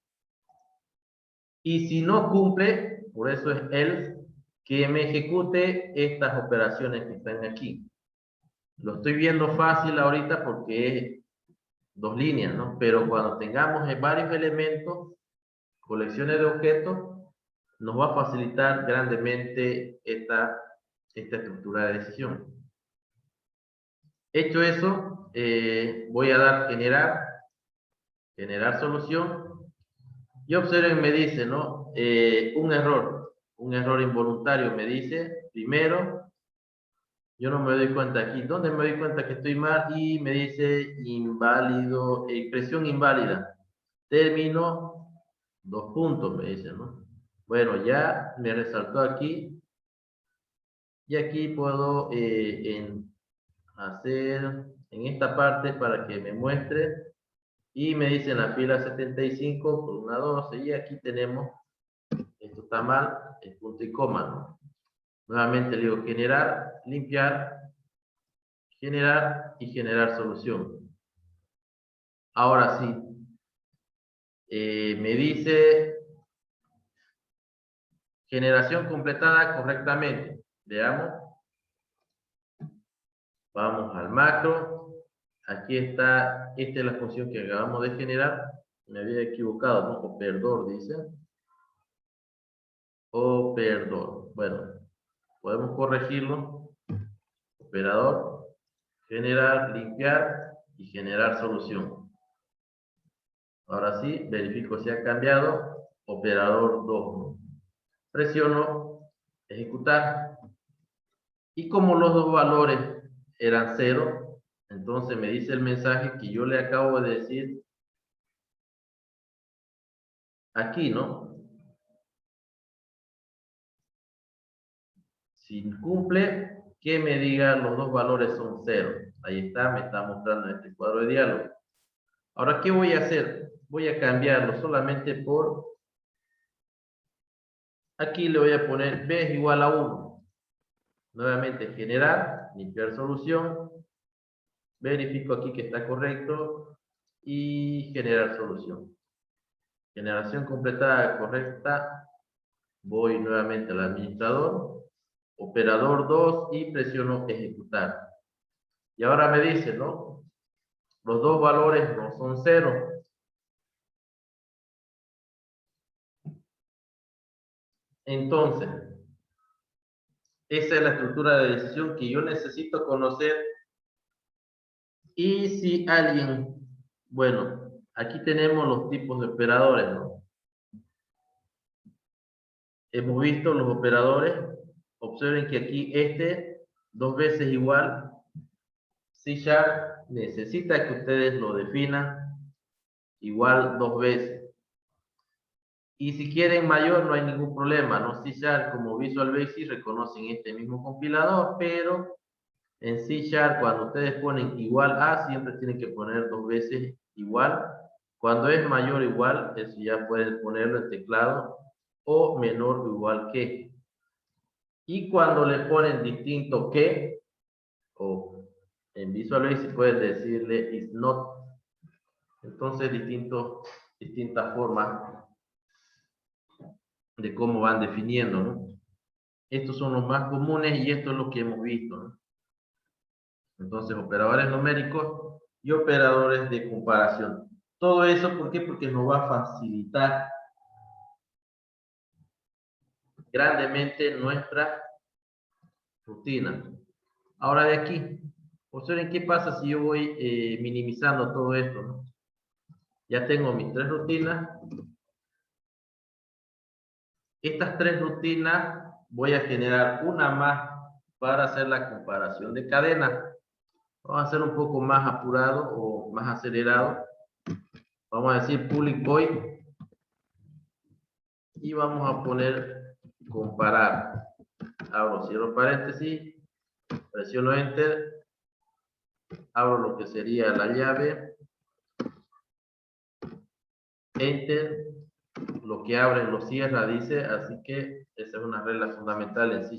Y si no cumple, por eso es else, que me ejecute estas operaciones que están aquí. Lo estoy viendo fácil ahorita porque es dos líneas, ¿no? Pero cuando tengamos varios elementos, colecciones de objetos, nos va a facilitar grandemente esta estructura de decisión. Hecho eso, voy a dar generar solución, y observen, me dice, ¿no? Un error involuntario, me dice, primero, yo no me doy cuenta aquí. ¿Dónde me doy cuenta que estoy mal? Y me dice inválido, expresión inválida. Término, dos puntos, me dice, ¿no? Bueno, ya me resaltó aquí. Y aquí puedo hacer en esta parte para que me muestre. Y me dice en la fila 75, columna 12. Y aquí tenemos, esto está mal, el punto y coma, ¿no? Nuevamente le digo generar, limpiar, generar y generar solución. Ahora sí, me dice generación completada correctamente. Veamos. Vamos al macro. Aquí está, esta es la función que acabamos de generar. Me había equivocado, ¿no? Operador dice. Operador. Bueno, podemos corregirlo. Operador, generar, limpiar y generar solución. Ahora sí, verifico si ha cambiado. Operador 2. Presiono ejecutar. Y como los dos valores eran 0, entonces me dice el mensaje que yo le acabo de decir aquí, ¿no? Si cumple, que me diga los dos valores son 0. Ahí está, me está mostrando este cuadro de diálogo. Ahora, ¿qué voy a hacer? Voy a cambiarlo solamente por... Aquí le voy a poner b es igual a 1. Nuevamente, generar, limpiar solución. Verifico aquí que está correcto. Y generar solución. Generación completada correcta. Voy nuevamente al administrador. operador 2 y presiono ejecutar. Y ahora me dice, ¿no? Los dos valores no son 0. Entonces, esa es la estructura de decisión que yo necesito conocer. Y si alguien, bueno, aquí tenemos los tipos de operadores, ¿no? Hemos visto los operadores. Observen que aquí dos veces igual. C# necesita que ustedes lo definan igual dos veces. Y si quieren mayor, no hay ningún problema, ¿no? C# como Visual Basic reconocen este mismo compilador, pero en C# cuando ustedes ponen igual a, siempre tienen que poner dos veces igual. Cuando es mayor o igual, eso ya pueden ponerlo en teclado, o menor o igual que. Y cuando le ponen distinto que, o en Visual Basic pueden decirle is not. Entonces, distintas formas de cómo van definiendo, ¿no? Estos son los más comunes y esto es lo que hemos visto, ¿no? Entonces, operadores numéricos y operadores de comparación. Todo eso, ¿por qué? Porque nos va a facilitar grandemente nuestra rutina. Ahora de aquí, observen qué pasa si yo voy minimizando todo esto, ¿no? Ya tengo mis 3 rutinas. Estas 3 rutinas voy a generar una más para hacer la comparación de cadena. Vamos a hacer un poco más apurado o más acelerado. Vamos a decir public void y vamos a poner comparar. Abro, cierro paréntesis, presiono enter, abro lo que sería la llave, enter, lo que abre lo cierra, dice, así que esa es una regla fundamental en C#.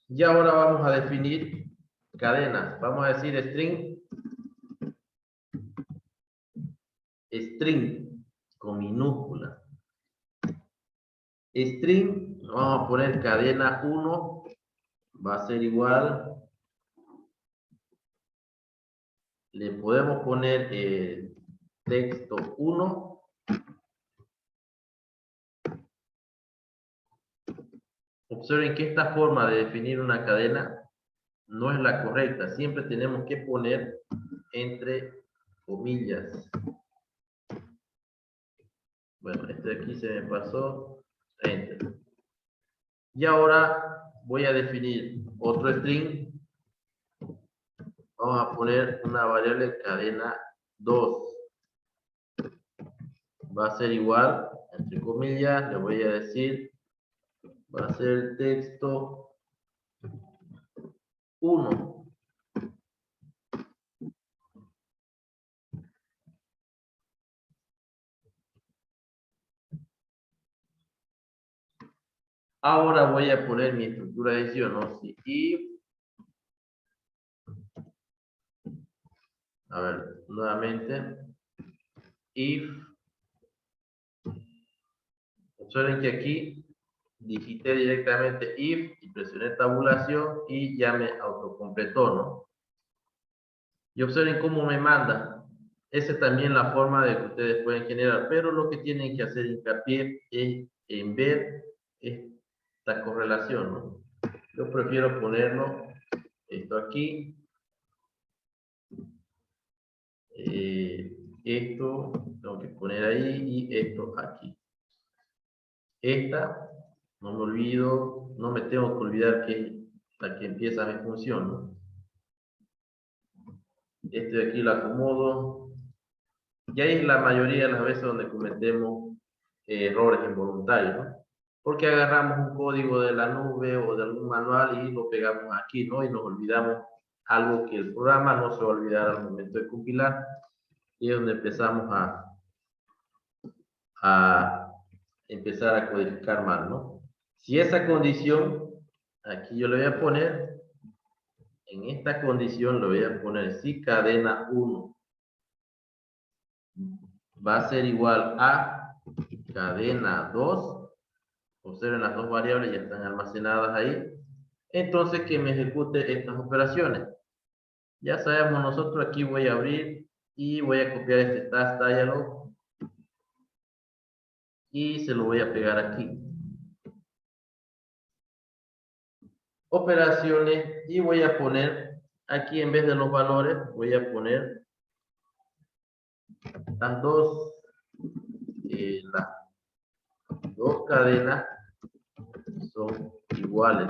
Y ahora vamos a definir cadenas. Vamos a decir string con minúscula. String, vamos a poner cadena 1, va a ser igual. Le podemos poner texto 1. Observen que esta forma de definir una cadena no es la correcta. Siempre tenemos que poner entre comillas. Bueno, este de aquí se me pasó. Enter. Y ahora voy a definir otro string. Vamos a poner una variable cadena 2. Va a ser igual, entre comillas, le voy a decir, va a ser texto 1. Ahora voy a poner mi estructura de decisión, ¿no? Si if, a ver, nuevamente, if, observen que aquí digité directamente if y presioné tabulación y ya me autocompletó, ¿no? Y observen cómo me manda. Esa es también la forma de que ustedes pueden generar, pero lo que tienen que hacer hincapié es en ver esta correlación, ¿no? Yo prefiero ponerlo esto aquí, esto tengo que poner ahí y esto aquí. Esta, no me olvido, no me tengo que olvidar que es la que empieza mi función, ¿no? Este de aquí lo acomodo. Y ahí es la mayoría de las veces donde cometemos errores involuntarios, ¿no? Porque agarramos un código de la nube o de algún manual y lo pegamos aquí, ¿no? Y nos olvidamos algo que el programa no se va a olvidar al momento de compilar. Y es donde empezamos a empezar a codificar mal, ¿no? Si esa condición, aquí yo le voy a poner, en esta condición le voy a poner si cadena 1 va a ser igual a cadena 2, Observen, las dos variables ya están almacenadas ahí. Entonces, que me ejecute estas operaciones. Ya sabemos nosotros, aquí voy a abrir y voy a copiar este task dialog y se lo voy a pegar aquí. Operaciones, y voy a poner aquí, en vez de los valores, voy a poner las dos cadenas son iguales.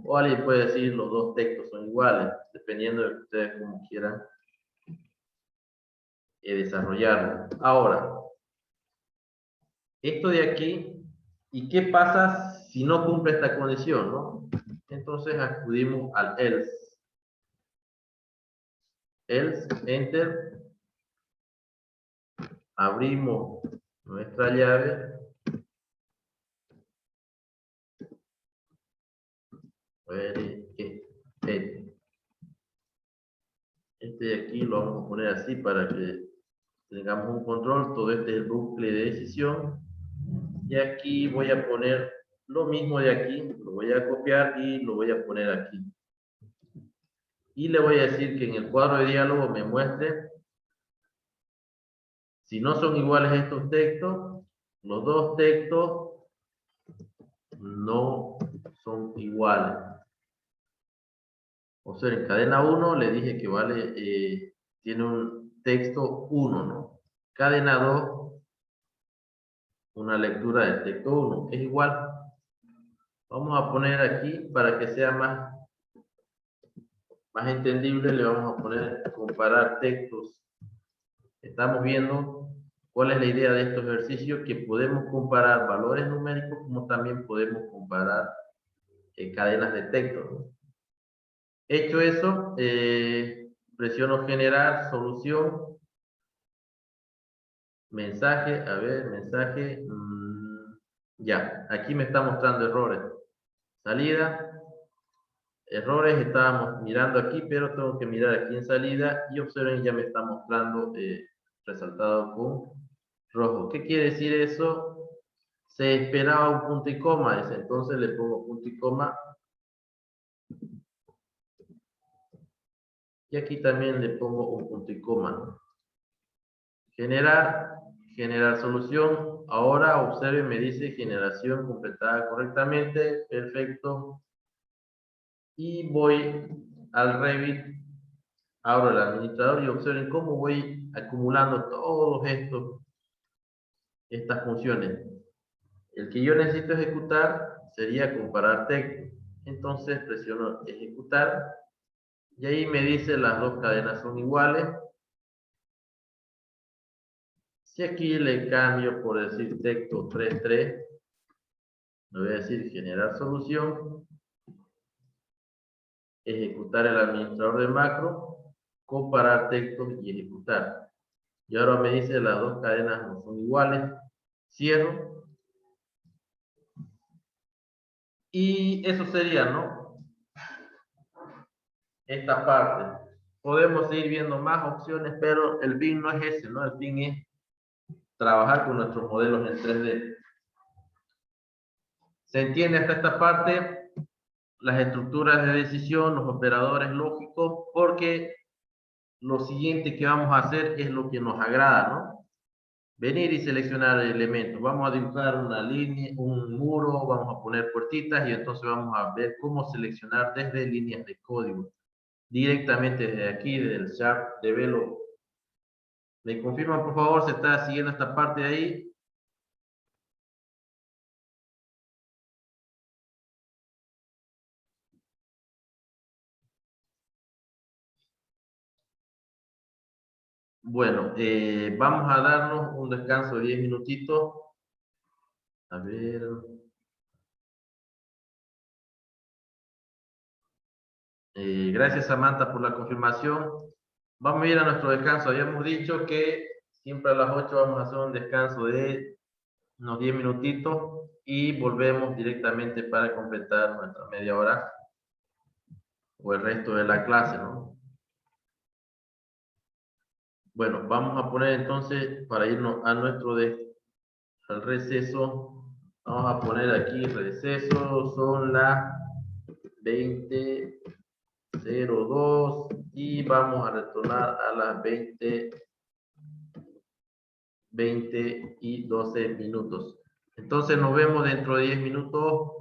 O alguien puede decir los dos textos son iguales, dependiendo de que ustedes como quieran desarrollarlo. Ahora, esto de aquí, ¿y qué pasa si no cumple esta condición, no? Entonces acudimos al else. Else, enter. Abrimos nuestra llave. Este de aquí lo vamos a poner así para que tengamos un control. Todo este es el bucle de decisión. Y aquí voy a poner lo mismo de aquí. Lo voy a copiar y lo voy a poner aquí. Y le voy a decir que en el cuadro de diálogo me muestre si no son iguales estos textos. Los dos textos no son iguales. O sea, en cadena 1 le dije que vale, tiene un texto 1, ¿no? Cadena 2, una lectura del texto 1, es igual. Vamos a poner aquí, para que sea más entendible, le vamos a poner comparar textos. Estamos viendo cuál es la idea de estos ejercicios, que podemos comparar valores numéricos como también podemos comparar cadenas de texto, ¿no? Hecho eso, presiono generar solución, mensaje, a ver, mensaje, ya, aquí me está mostrando errores. Salida, errores, estábamos mirando aquí, pero tengo que mirar aquí en salida y observen, ya me está mostrando resaltado con rojo. ¿Qué quiere decir eso? Se esperaba un punto y coma, entonces le pongo punto y coma. Y aquí también le pongo un punto y coma, ¿no? Generar solución. Ahora observen, me dice generación completada correctamente. Perfecto. Y voy al Revit, abro el administrador y observen cómo voy acumulando todos estas funciones. El que yo necesito ejecutar sería comparar texto. Entonces presiono ejecutar y ahí me dice las dos cadenas son iguales. Si aquí le cambio por decir texto 3.3, le voy a decir generar solución, ejecutar el administrador de macro, comparar textos y ejecutar. Y ahora me dice las dos cadenas no son iguales. Cierro. Y eso sería, ¿no? Esta parte. Podemos seguir viendo más opciones, pero el fin no es ese, ¿no? El fin es trabajar con nuestros modelos en 3D. ¿Se entiende hasta esta parte? Las estructuras de decisión, los operadores lógicos, porque lo siguiente que vamos a hacer es lo que nos agrada, ¿no? Venir y seleccionar elementos. Vamos a dibujar una línea, un muro, vamos a poner puertitas y entonces vamos a ver cómo seleccionar desde líneas de código. Directamente desde aquí, desde el Sharp Develop. ¿Me confirman, por favor, se está siguiendo esta parte de ahí? Bueno, vamos a darnos un descanso de 10 minutitos. A ver. Gracias, Samantha, por la confirmación. Vamos a ir a nuestro descanso. Habíamos dicho que siempre a las 8 vamos a hacer un descanso de unos 10 minutitos y volvemos directamente para completar nuestra media hora o el resto de la clase, ¿no? Bueno, vamos a poner entonces, para irnos a nuestro al receso, Vamos a poner aquí receso, son las 20:02 y vamos a retornar a las 20:12. Entonces nos vemos dentro de 10 minutos.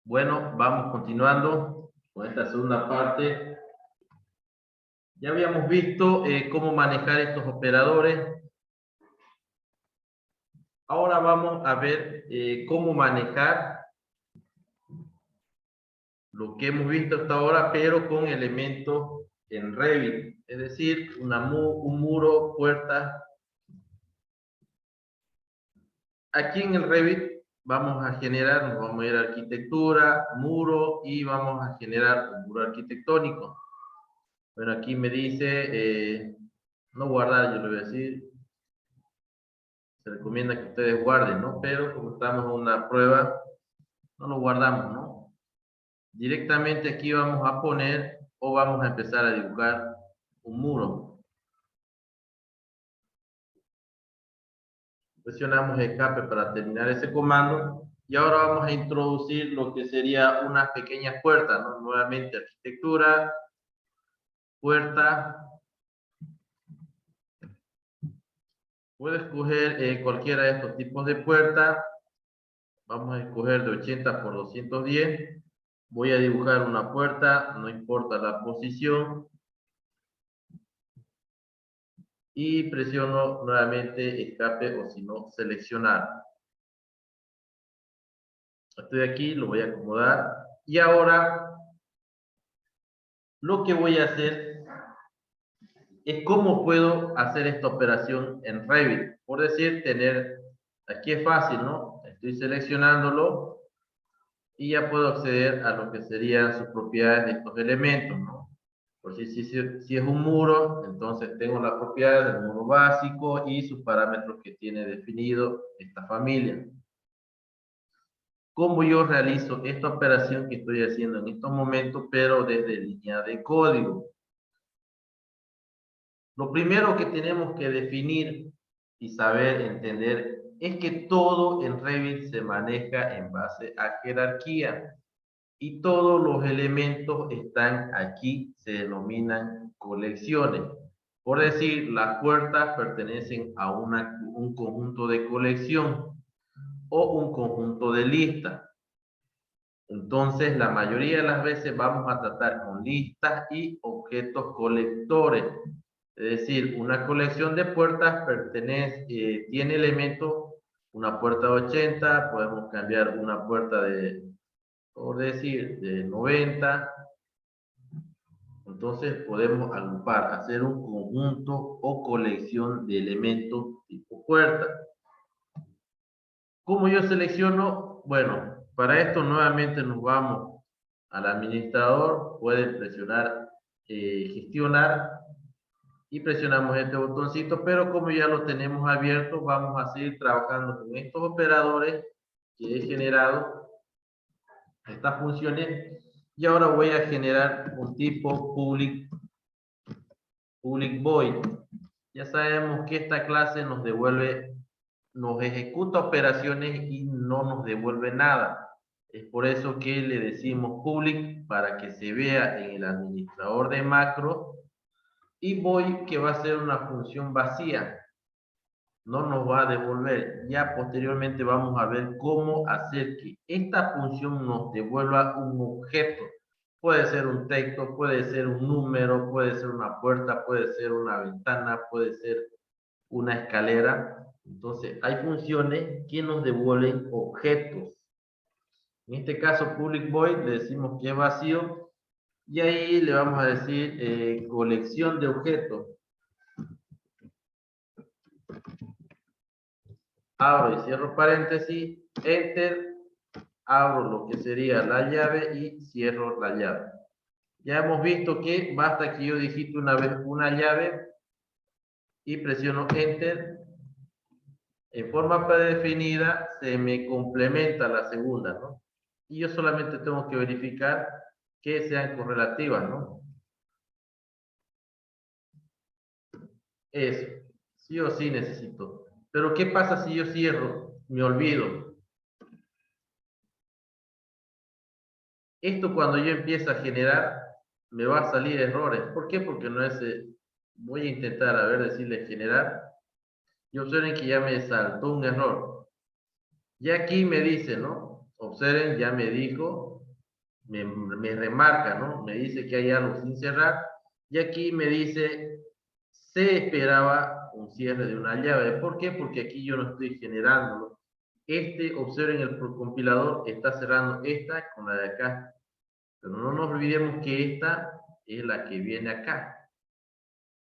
Bueno, vamos continuando con esta segunda parte. Ya habíamos visto cómo manejar estos operadores. Ahora vamos a ver cómo manejar lo que hemos visto hasta ahora, pero con elementos en Revit. Es decir, un muro, puerta. Aquí en el Revit vamos a generar, nos vamos a ir a arquitectura, muro, y vamos a generar un muro arquitectónico. Bueno, aquí me dice, no guardar, yo le voy a decir, se recomienda que ustedes guarden, ¿no? Pero como estamos en una prueba, no lo guardamos, ¿no? Directamente aquí vamos a poner, o vamos a empezar a dibujar un muro. Presionamos escape para terminar ese comando, y ahora vamos a introducir lo que sería unas pequeñas puertas, ¿no? Nuevamente arquitectura, puerta. Puedo escoger cualquiera de estos tipos de puerta. Vamos a escoger de 80 por 210. Voy a dibujar una puerta, no importa la posición. Y presiono nuevamente escape, o si no, seleccionar. Estoy aquí, lo voy a acomodar. Y ahora lo que voy a hacer es cómo puedo hacer esta operación en Revit. Por decir, aquí es fácil, ¿no? Estoy seleccionándolo y ya puedo acceder a lo que serían sus propiedades de estos elementos, ¿no? Por si es un muro, entonces tengo las propiedades del muro básico y sus parámetros que tiene definido esta familia. ¿Cómo yo realizo esta operación que estoy haciendo en estos momentos, pero desde línea de código? Lo primero que tenemos que definir y saber entender es que todo en Revit se maneja en base a jerarquía, y todos los elementos están aquí, se denominan colecciones. Por decir, las puertas pertenecen a un conjunto de colección o un conjunto de listas. Entonces, la mayoría de las veces vamos a tratar con listas y objetos colectores. Es decir, una colección de puertas tiene elementos, una puerta de 80, podemos cambiar una puerta por decir, de 90. Entonces podemos agrupar, hacer un conjunto o colección de elementos tipo puerta. ¿Cómo yo selecciono? Bueno, para esto nuevamente nos vamos al administrador, pueden presionar gestionar, y presionamos este botoncito, pero como ya lo tenemos abierto, vamos a seguir trabajando con estos operadores que he generado, estas funciones, y ahora voy a generar un tipo public void. Ya sabemos que esta clase nos ejecuta operaciones y no nos devuelve nada. Es por eso que le decimos public, para que se vea en el administrador de macro, y void, que va a ser una función vacía, no nos va a devolver. Ya posteriormente vamos a ver cómo hacer que esta función nos devuelva un objeto. Puede ser un texto, puede ser un número, puede ser una puerta, puede ser una ventana, puede ser una escalera. Entonces, hay funciones que nos devuelven objetos. En este caso, public void, le decimos que es vacío, y ahí le vamos a decir colección de objetos. Abro y cierro paréntesis, enter, abro lo que sería la llave y cierro la llave. Ya hemos visto que basta que yo digite una vez una llave y presiono enter. En forma predefinida se me complementa la segunda, ¿no? Y yo solamente tengo que verificar que sean correlativas, ¿no? Eso, sí o sí necesito. Pero ¿qué pasa si yo cierro? Me olvido. Esto, cuando yo empiezo a generar, me va a salir errores. ¿Por qué? Porque no es... voy a intentar, a ver, decirle generar. Y observen que ya me saltó un error. Y aquí me dice, ¿no? Observen, ya me dijo me remarca, ¿no? Me dice que hay algo sin cerrar. Y aquí me dice, se esperaba un cierre de una llave. ¿Por qué? Porque aquí yo no estoy generándolo. Observen, el compilador está cerrando esta con la de acá. Pero no nos olvidemos que esta es la que viene acá.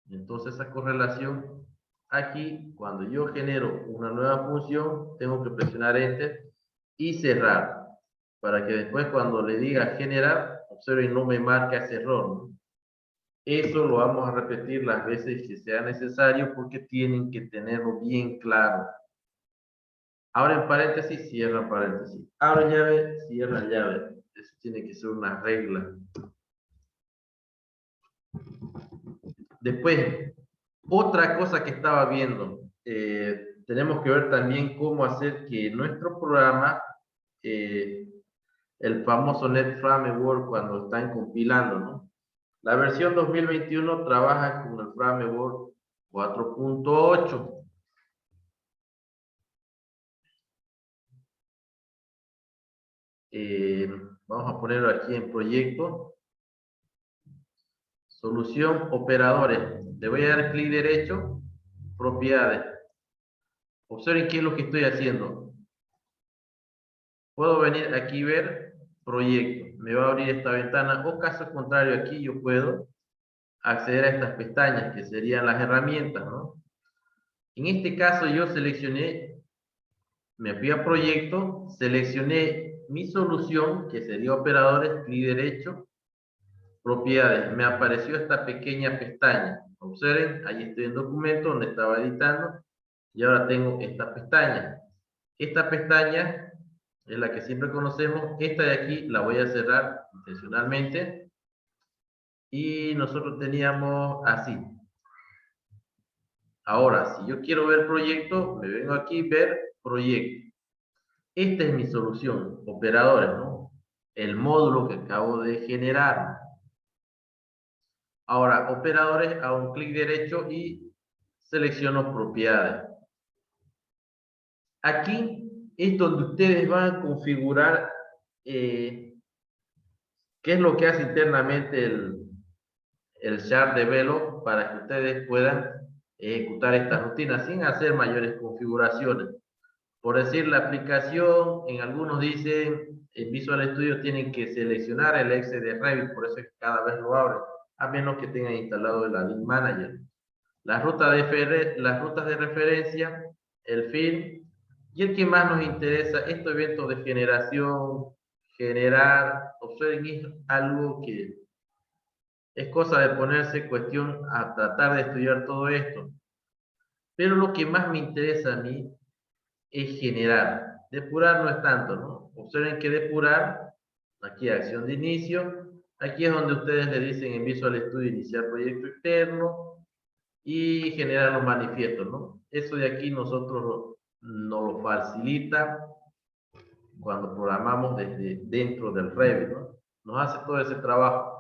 Entonces esa correlación aquí, cuando yo genero una nueva función, tengo que presionar Enter y cerrar. Para que después cuando le diga generar, observen, no me marca ese error, ¿no? Eso lo vamos a repetir las veces que sea necesario porque tienen que tenerlo bien claro. Abren paréntesis, cierran paréntesis. Abren llave, cierran llave. Eso tiene que ser una regla. Después, otra cosa que estaba viendo, tenemos que ver también cómo hacer que nuestro programa, el famoso Net Framework, cuando están compilando, ¿no? La versión 2021 trabaja con el Framework 4.8. Vamos a ponerlo aquí en proyecto. Solución, operadores. Le voy a dar clic derecho, propiedades. Observen qué es lo que estoy haciendo. Puedo venir aquí y ver proyecto. Me va a abrir esta ventana. O caso contrario, aquí yo puedo acceder a estas pestañas que serían las herramientas, ¿no? En este caso yo seleccioné, me fui a proyecto, seleccioné mi solución, que sería operadores, clic derecho, propiedades. Me apareció esta pequeña pestaña. Observen, ahí estoy en documento donde estaba editando y ahora tengo esta pestaña. Esta pestaña es la que siempre conocemos. Esta de aquí la voy a cerrar intencionalmente y nosotros teníamos así. Ahora, si yo quiero ver proyecto, me vengo aquí, ver proyecto. Esta es mi solución, operadores, ¿no? El módulo que acabo de generar. Ahora, operadores, hago un clic derecho y selecciono propiedades. Aquí es donde ustedes van a configurar qué es lo que hace internamente el Sharp Develop para que ustedes puedan ejecutar estas rutinas sin hacer mayores configuraciones. Por decir, la aplicación, en algunos dicen, en Visual Studio tienen que seleccionar el exe de Revit, por eso es que cada vez lo abren, a menos que tengan instalado el Add-in Manager. Las rutas de referencia, el film, y el que más nos interesa, estos eventos de generación, generar, observen, es algo que es cosa de ponerse cuestión a tratar de estudiar todo esto. Pero lo que más me interesa a mí es generar. Depurar no es tanto, ¿no? Observen que depurar, aquí acción de inicio, aquí es donde ustedes le dicen en Visual Studio iniciar proyecto externo y generar los manifiestos, ¿no? Eso de aquí nosotros nos lo facilita cuando programamos desde dentro del Revit, ¿no? Nos hace todo ese trabajo.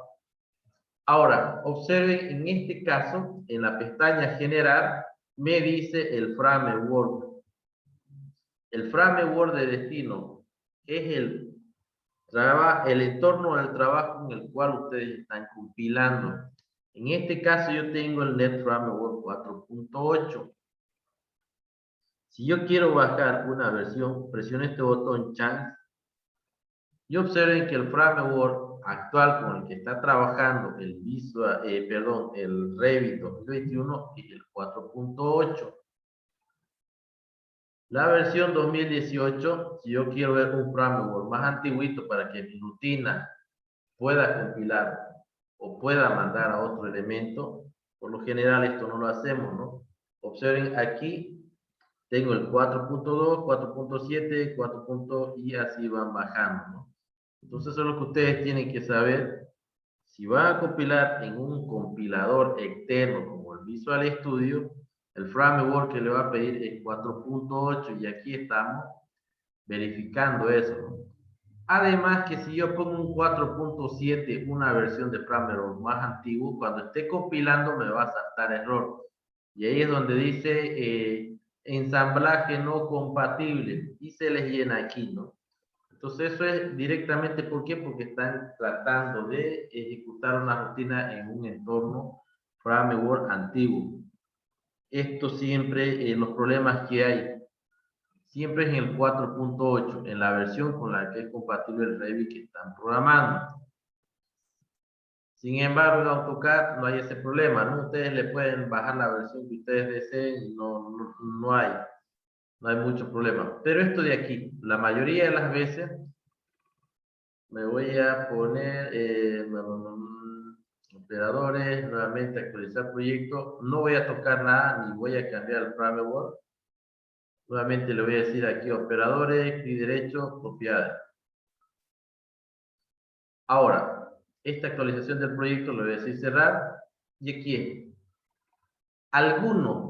Ahora, observen en este caso, en la pestaña generar, me dice el framework. El framework de destino es el entorno del trabajo en el cual ustedes están compilando. En este caso yo tengo el Net Framework 4.8. Si yo quiero bajar una versión, presiono este botón Chance y observen que el framework actual con el que está trabajando el el Revit 2021 es el 4.8. La versión 2018, si yo quiero ver un framework más antiguito para que mi rutina pueda compilar o pueda mandar a otro elemento, por lo general esto no lo hacemos, ¿no? Observen aquí, tengo el 4.2, 4.7, 4. Y así van bajando, ¿no? Entonces eso es lo que ustedes tienen que saber. Si van a compilar en un compilador externo como el Visual Studio, el framework que le va a pedir es 4.8 y aquí estamos verificando eso, ¿no? Además que si yo pongo un 4.7, una versión de framework más antiguo, cuando esté compilando me va a saltar error. Y ahí es donde dice ensamblaje no compatible y se les llena aquí, ¿no? Entonces eso es directamente, ¿por qué? Porque están tratando de ejecutar una rutina en un entorno framework antiguo. Esto siempre, los problemas que hay, siempre es en el 4.8, en la versión con la que es compatible el Revit que están programando. Sin embargo, en AutoCAD no hay ese problema, ¿no? Ustedes le pueden bajar la versión que ustedes deseen y no hay mucho problema. Pero esto de aquí, la mayoría de las veces, me voy a poner operadores, nuevamente actualizar proyecto, no voy a tocar nada, ni voy a cambiar el framework. Nuevamente le voy a decir aquí operadores, clic derecho, copiar. Ahora, esta actualización del proyecto le voy a decir cerrar, y aquí alguno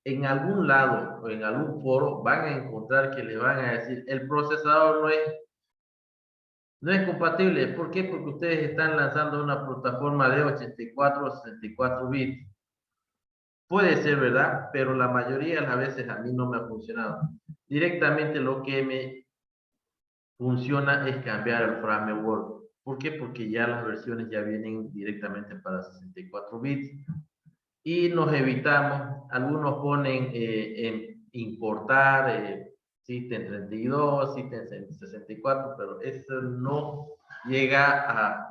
en algún lado o en algún foro van a encontrar que le van a decir el procesador no es compatible. ¿Por qué? Porque ustedes están lanzando una plataforma de 84 o 64 bits. Puede ser verdad, pero la mayoría de las veces a mí no me ha funcionado. Directamente lo que me funciona es cambiar el framework. ¿Por qué? Porque ya las versiones ya vienen directamente para 64 bits. Y nos evitamos, algunos ponen en importar System 32, System 64, pero eso no llega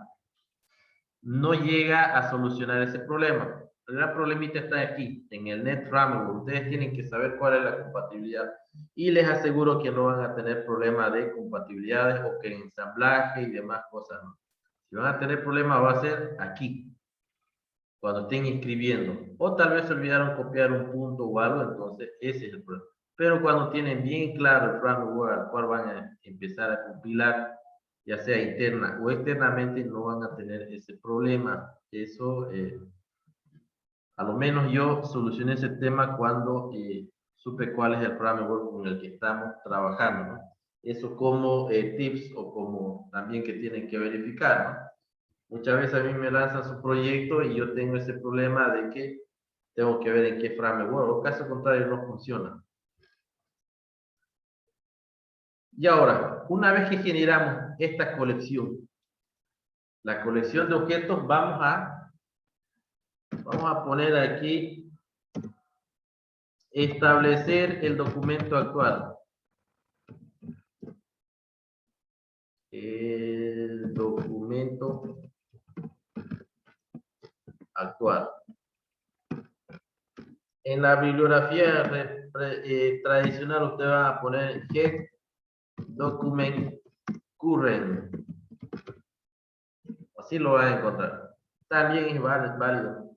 a solucionar ese problema. El gran problemita está aquí, en el Net Framework. Ustedes tienen que saber cuál es la compatibilidad. Y les aseguro que no van a tener problemas de compatibilidades o que ensamblaje y demás cosas. ¿No? Si van a tener problemas va a ser aquí, cuando estén escribiendo. O tal vez se olvidaron copiar un punto o algo, entonces ese es el problema. Pero cuando tienen bien claro el framework al cual van a empezar a compilar, ya sea interna o externamente, no van a tener ese problema. Eso, a lo menos yo solucioné ese tema cuando supe cuál es el framework con el que estamos trabajando, ¿no? Eso como tips o como también que tienen que verificar, ¿no? Muchas veces a mí me lanzan su proyecto y yo tengo ese problema de que tengo que ver en qué framework, o caso contrario no funciona. Y ahora, una vez que generamos esta colección, la colección de objetos, vamos a poner aquí establecer el documento actual. El documento actual. En la bibliografía tradicional usted va a poner get document current. Así lo va a encontrar. También es válido.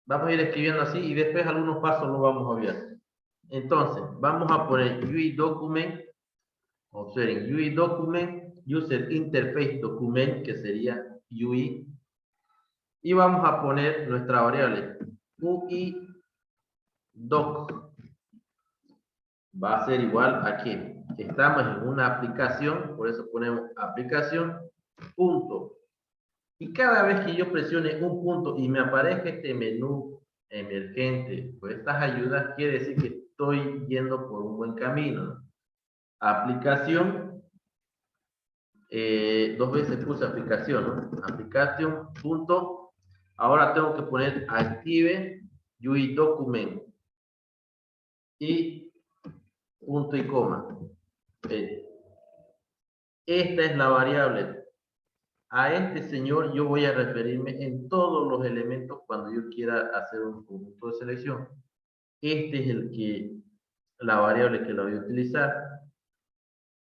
Vamos a ir escribiendo así y después algunos pasos los vamos a ver. Entonces, vamos a poner UI document, observen, UI document, user interface document, que sería UI, y vamos a poner nuestra variable UI doc. Va a ser igual a que estamos en una aplicación, por eso ponemos aplicación, punto. Y cada vez que yo presione un punto y me aparezca este menú emergente o estas ayudas, quiere decir que estoy yendo por un buen camino. Aplicación, dos veces puse aplicación, ¿no? Aplicación, punto. Ahora tengo que poner active UI document y punto y coma. Esta es la variable. A este señor yo voy a referirme en todos los elementos cuando yo quiera hacer un conjunto de selección. Este es la variable que la voy a utilizar.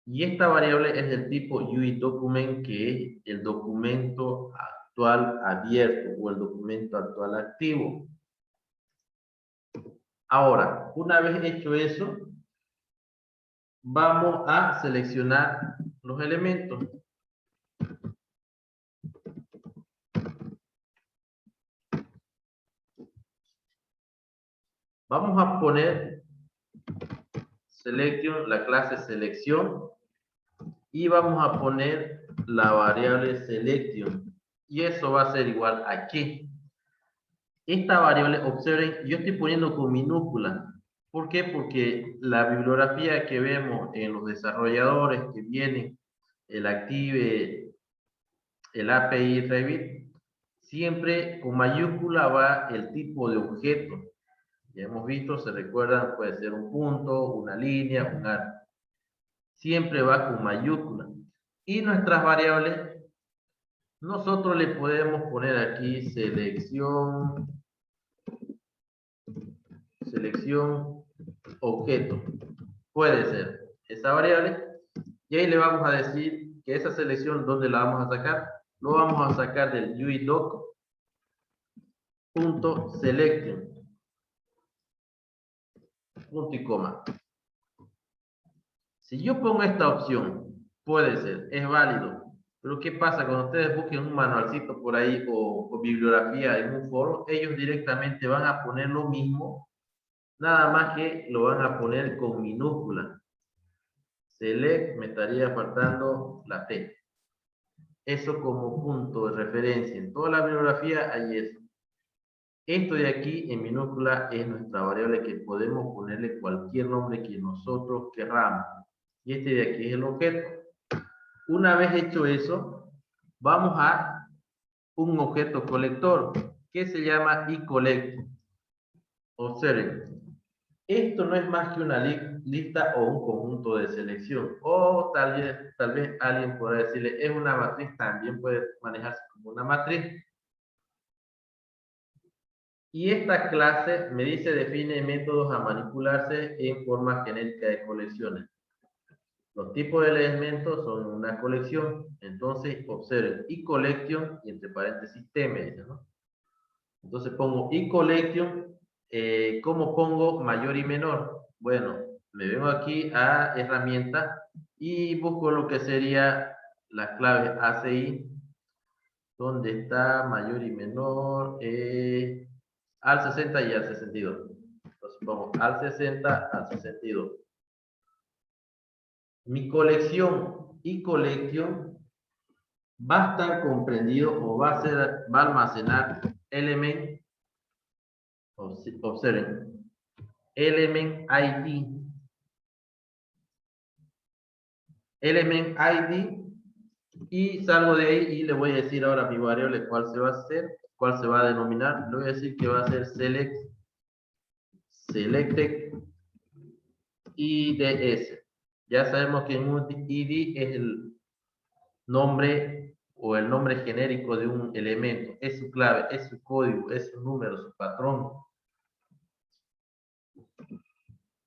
Y esta variable es del tipo UI document, que es el documento actual abierto o el documento actual activo. Ahora, una vez hecho eso, vamos a seleccionar los elementos. Vamos a poner selection, la clase selección, y vamos a poner la variable selection. Y eso va a ser igual aquí. Esta variable, observen, yo estoy poniendo con minúscula. ¿Por qué? Porque la bibliografía que vemos en los desarrolladores que vienen, el Active, el API Revit, siempre con mayúscula va el tipo de objeto. Ya hemos visto, se recuerdan, puede ser un punto, una línea, un arco. Siempre va con mayúscula. Y nuestras variables, nosotros le podemos poner aquí selección objeto. Puede ser esa variable. Y ahí le vamos a decir que esa selección, ¿dónde la vamos a sacar? Lo vamos a sacar del UIDoc.selection. Punto y coma. Si yo pongo esta opción, puede ser, es válido. Pero ¿qué pasa cuando ustedes busquen un manualcito por ahí o bibliografía en un foro? Ellos directamente van a poner lo mismo, nada más que lo van a poner con minúscula. Select, me estaría faltando la T. Eso como punto de referencia. En toda la bibliografía hay eso. Esto de aquí en minúscula es nuestra variable que podemos ponerle cualquier nombre que nosotros querramos. Y este de aquí es el objeto. Una vez hecho eso, vamos a un objeto colector que se llama iCollect. Observen, esto no es más que una lista o un conjunto de selección. O tal vez alguien podrá decirle, es una matriz, también puede manejarse como una matriz. Y esta clase me dice define métodos a manipularse en forma genérica de colecciones. Los tipos de elementos son una colección. Entonces, observen, iCollection y entre paréntesis T me dice, ¿no? Entonces pongo iCollection. ¿Cómo pongo mayor y menor? Bueno, me vengo aquí a herramienta y busco lo que sería la clave ACI. ¿Dónde está mayor y menor? Al 60 y al 62. Entonces pongo al 60, al 62. Mi colección y colección va a estar comprendido o va a almacenar element, observen, element ID, y salgo de ahí y le voy a decir ahora a mi variable cuál se va a hacer, cuál se va a denominar. Le voy a decir que va a ser selected IDS. Ya sabemos que en un ID es el nombre o el nombre genérico de un elemento, es su clave, es su código, es su número, su patrón.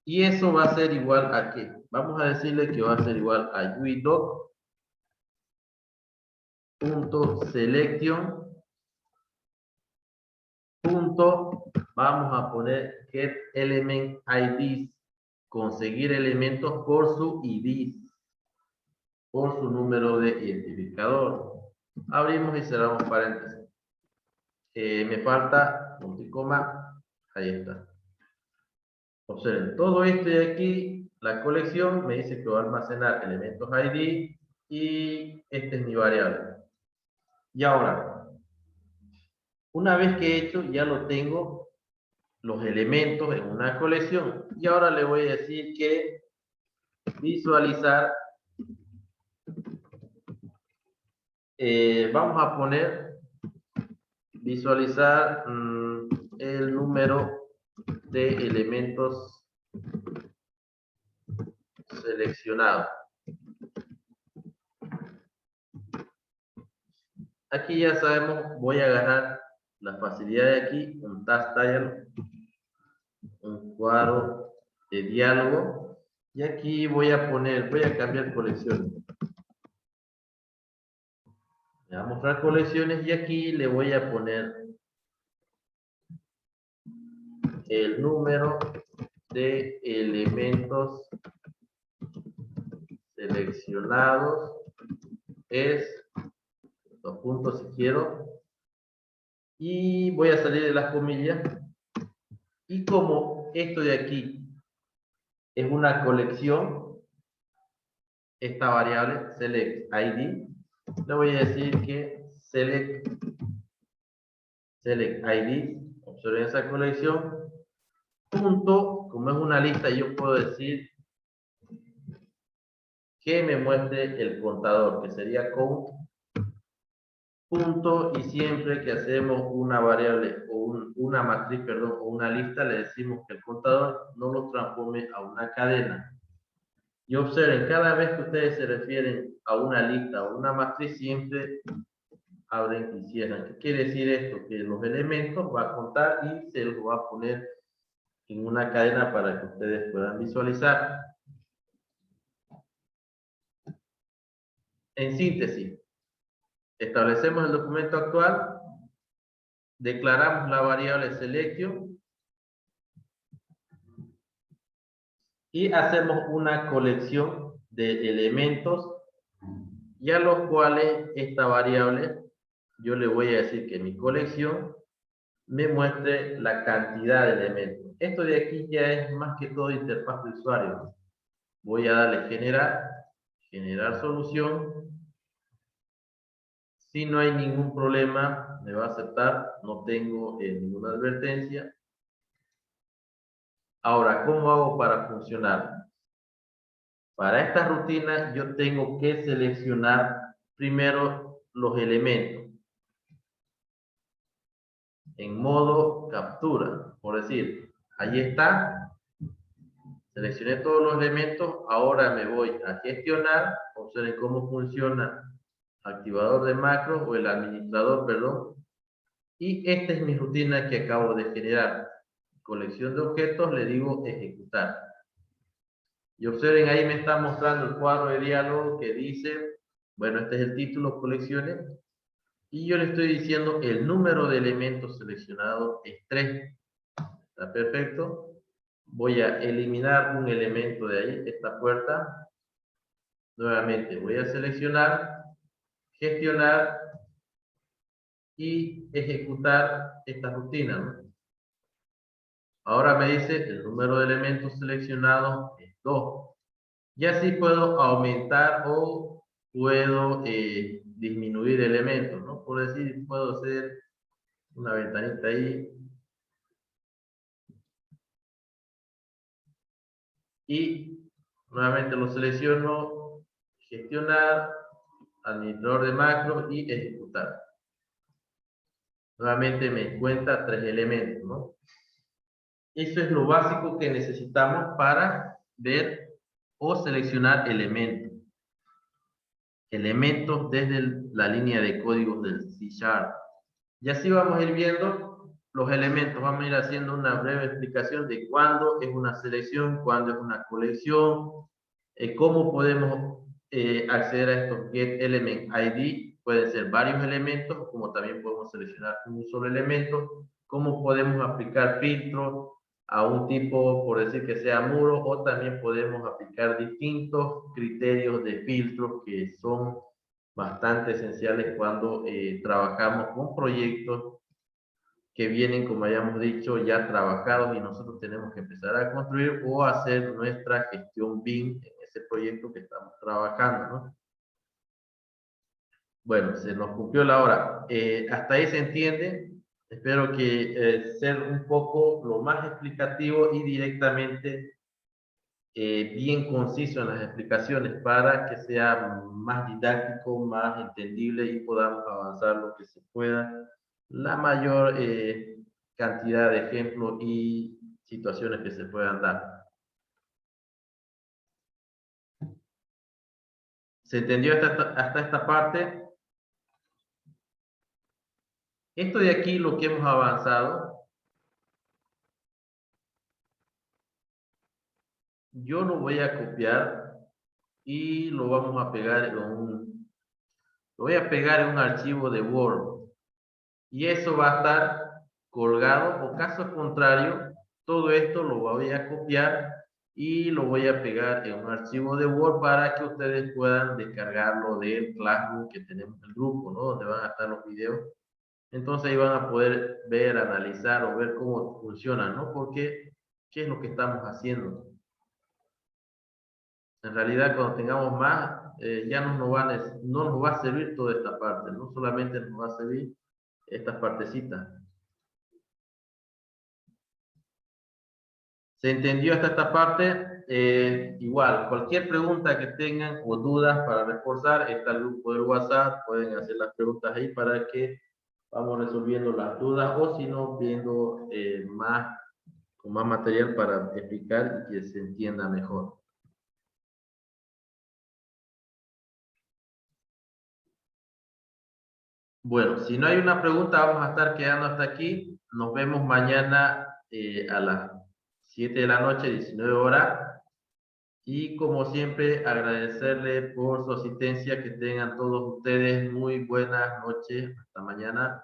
Y eso va a ser igual a ¿qué? Vamos a decirle que va a ser igual a UIDoc.selection. Vamos a poner get element IDs, conseguir elementos por su ID, por su número de identificador. Abrimos y cerramos paréntesis. Me falta punto y coma, ahí está. Observen, todo esto de aquí, la colección me dice que va a almacenar elementos ID y esta es mi variable. Y ahora, una vez que he hecho, ya lo tengo los elementos en una colección. Y ahora le voy a decir que visualizar, vamos a poner visualizar el número de elementos seleccionados. Aquí ya sabemos, voy a agarrar la facilidad de aquí, un task dialog, un cuadro de diálogo, y aquí voy a cambiar colecciones. Me va a mostrar colecciones y aquí le voy a poner el número de elementos seleccionados es, dos puntos si quiero, y voy a salir de las comillas, y como esto de aquí es una colección, esta variable select id, le voy a decir que select id, observen esa colección, punto, como es una lista, yo puedo decir que me muestre el contador, que sería count punto, y siempre que hacemos una variable o una matriz, perdón, o una lista, le decimos que el contador no lo transforme a una cadena. Y observen, cada vez que ustedes se refieren a una lista o una matriz, siempre abren y cierran. ¿Qué quiere decir esto? Que los elementos va a contar y se los va a poner en una cadena para que ustedes puedan visualizar. En síntesis, establecemos el documento actual, declaramos la variable selection y hacemos una colección de elementos y a los cuales esta variable, yo le voy a decir que mi colección me muestre la cantidad de elementos. Esto de aquí ya es más que todo interfaz de usuario. Voy a darle generar solución. Si no hay ningún problema, me va a aceptar, no tengo ninguna advertencia. Ahora, ¿cómo hago para funcionar? Para esta rutina yo tengo que seleccionar primero los elementos en modo captura. Por decir, ahí está, seleccioné todos los elementos, ahora me voy a gestionar, observen cómo funciona activador de macros o el administrador, perdón, y esta es mi rutina que acabo de generar. Colección de objetos, le digo ejecutar. Y observen, ahí me está mostrando el cuadro de diálogo que dice, bueno, este es el título, colecciones, y yo le estoy diciendo el número de elementos seleccionados es 3. Está perfecto. Voy a eliminar un elemento de ahí, esta puerta. Nuevamente voy a seleccionar, gestionar y ejecutar esta rutina, ¿no? Ahora me dice el número de elementos seleccionados es 2. Y así puedo aumentar o puedo disminuir elementos, ¿no? Por decir, puedo hacer una ventanita ahí y nuevamente lo selecciono, gestionar, administrador de macro y ejecutar. Nuevamente me cuenta 3 elementos, ¿no? Eso es lo básico que necesitamos para ver o seleccionar elementos. Elementos desde la línea de códigos del C#. Y así vamos a ir viendo los elementos. Vamos a ir haciendo una breve explicación de cuándo es una selección, cuándo es una colección, cómo podemos acceder a estos get element ID. Pueden ser varios elementos, como también podemos seleccionar un solo elemento, cómo podemos aplicar filtros a un tipo, por decir que sea muro, o también podemos aplicar distintos criterios de filtros que son bastante esenciales cuando trabajamos con proyectos que vienen, como hayamos dicho, ya trabajados y nosotros tenemos que empezar a construir o hacer nuestra gestión BIM en ese proyecto que estamos trabajando, ¿no? Bueno, se nos cumplió la hora. Hasta ahí se entiende. Espero que ser un poco lo más explicativo y directamente bien conciso en las explicaciones para que sea más didáctico, más entendible y podamos avanzar lo que se pueda, la mayor cantidad de ejemplos y situaciones que se puedan dar. ¿Se entendió hasta esta parte? Esto de aquí, lo que hemos avanzado, yo lo voy a copiar y lo vamos a pegar en lo voy a pegar en un archivo de Word. Y eso va a estar colgado, o caso contrario, todo esto lo voy a copiar y lo voy a pegar en un archivo de Word para que ustedes puedan descargarlo del Classroom que tenemos en el grupo, ¿no? Donde van a estar los videos. Entonces ahí van a poder ver, analizar o ver cómo funciona, ¿no? Porque, ¿qué es lo que estamos haciendo? En realidad, cuando tengamos más, ya no nos va a servir toda esta parte, no solamente nos va a servir estas partecitas. ¿Se entendió hasta esta parte? Igual, cualquier pregunta que tengan o dudas para reforzar, está el grupo del WhatsApp, pueden hacer las preguntas ahí para que vamos resolviendo las dudas o si no, viendo con más material para explicar y que se entienda mejor. Bueno, si no hay una pregunta, vamos a estar quedando hasta aquí. Nos vemos mañana a las 7 de la noche, 19 horas. Y como siempre, agradecerle por su asistencia. Que tengan todos ustedes muy buenas noches. Hasta mañana.